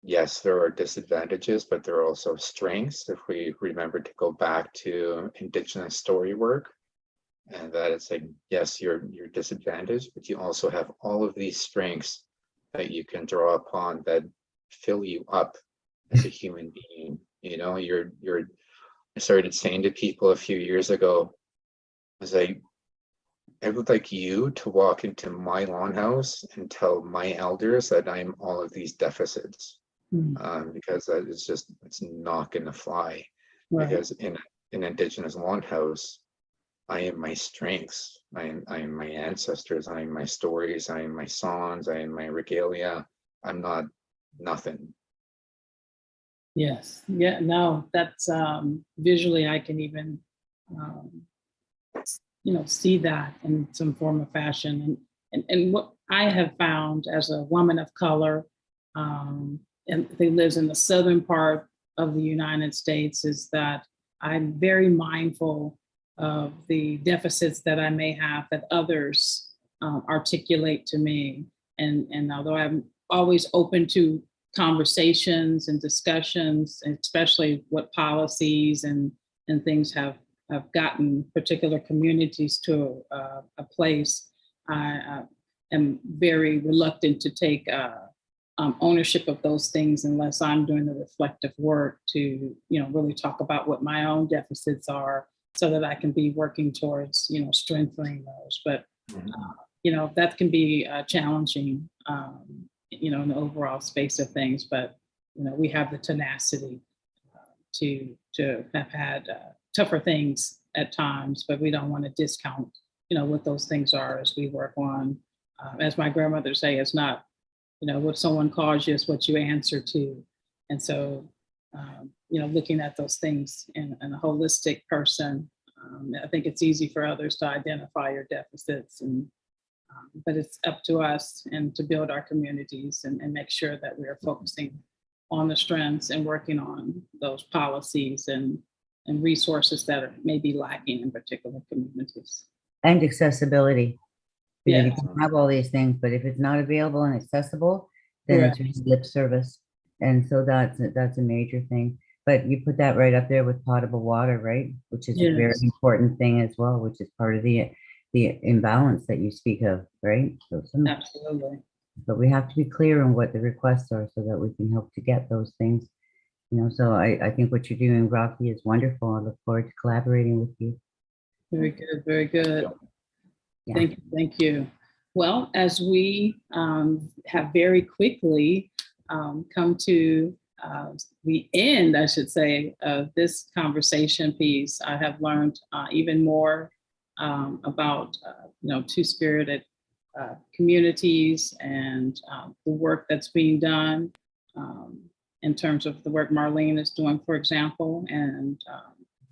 yes, there are disadvantages, but there are also strengths if we remember to go back to Indigenous story work. And that it's like, yes, you're disadvantaged, but you also have all of these strengths that you can draw upon that fill you up as a human being. I started saying to people a few years ago, I was like, I would like you to walk into my lawn house and tell my elders that I'm all of these deficits, because that is it's not going to fly. Right. Because in an Indigenous lawn house, I am my strengths. I am my ancestors. I am my stories. I am my songs. I am my regalia. I'm not nothing. Yes. Yeah. No, that's visually I can even see that in some form of fashion. And what I have found as a woman of color, and who lives in the southern part of the United States, is that I'm very mindful of the deficits that I may have that others articulate to me. And although I'm always open to conversations and discussions, especially what policies and things have gotten particular communities to a place, I am very reluctant to take ownership of those things unless I'm doing the reflective work to really talk about what my own deficits are, so that I can be working towards strengthening those. But that can be challenging in the overall space of things. But we have the tenacity to have had tougher things at times, but we don't want to discount what those things are as we work on, as my grandmother say, it's not, what someone calls you is what you answer to. And so, looking at those things in a holistic person, I think it's easy for others to identify your deficits, but it's up to us and to build our communities and make sure that we are focusing on the strengths and working on those policies and resources that may be lacking in particular communities. And accessibility. Because Yeah. you can have all these things, but if it's not available and accessible, then Correct. it's just lip service. And so that's a major thing. But you put that right up there with potable water, right? Which is a very Yes. important thing as well, which is part of the imbalance that you speak of, right? So Absolutely. but we have to be clear on what the requests are so that we can help to get those things. So I think what you're doing, Rocky, is wonderful. I look forward to collaborating with you. Very good. Very good. Yeah. Thank you. Thank you. Well, as we have very quickly come to the end, I should say, of this conversation piece, I have learned even more about, two-spirited communities and the work that's being done in terms of the work Marlene is doing, for example, and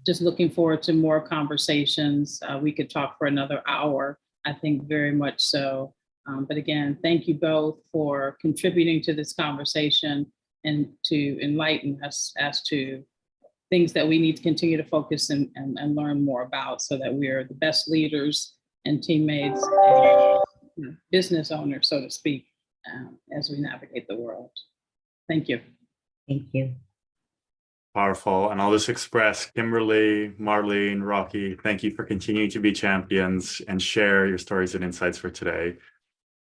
just looking forward to more conversations. We could talk for another hour, I think, very much so. But again, thank you both for contributing to this conversation and to enlighten us as to things that we need to continue to focus and learn more about so that we are the best leaders and teammates and business owners, so to speak, as we navigate the world. Thank you. Thank you. Powerful. And I'll just express, Kimberly, Marlene, Rocky, thank you for continuing to be champions and share your stories and insights for today.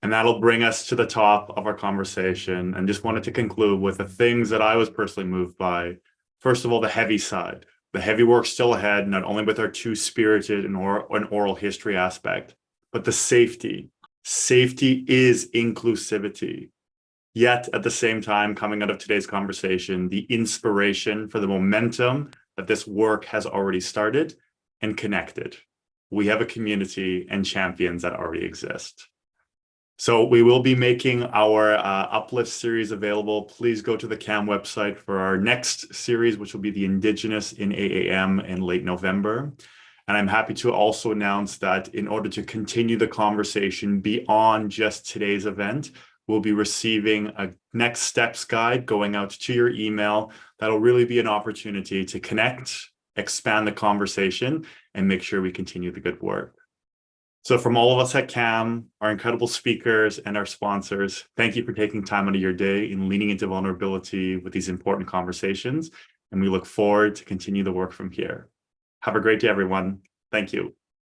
And that'll bring us to the top of our conversation. And just wanted to conclude with the things that I was personally moved by. First of all, the heavy side. The heavy work still ahead, not only with our two-spirited and oral history aspect, but the safety. Safety is inclusivity. Yet at the same time, coming out of today's conversation, the inspiration for the momentum that this work has already started and connected. We have a community and champions that already exist. So we will be making our Uplift series available. Please go to the CAM website for our next series, which will be the Indigenous in AAM in late November. And I'm happy to also announce that in order to continue the conversation beyond just today's event, we'll be receiving a next steps guide going out to your email. That'll really be an opportunity to connect, expand the conversation, and make sure we continue the good work. So from all of us at CAM, our incredible speakers and our sponsors, thank you for taking time out of your day and leaning into vulnerability with these important conversations. And we look forward to continue the work from here. Have a great day, everyone. Thank you.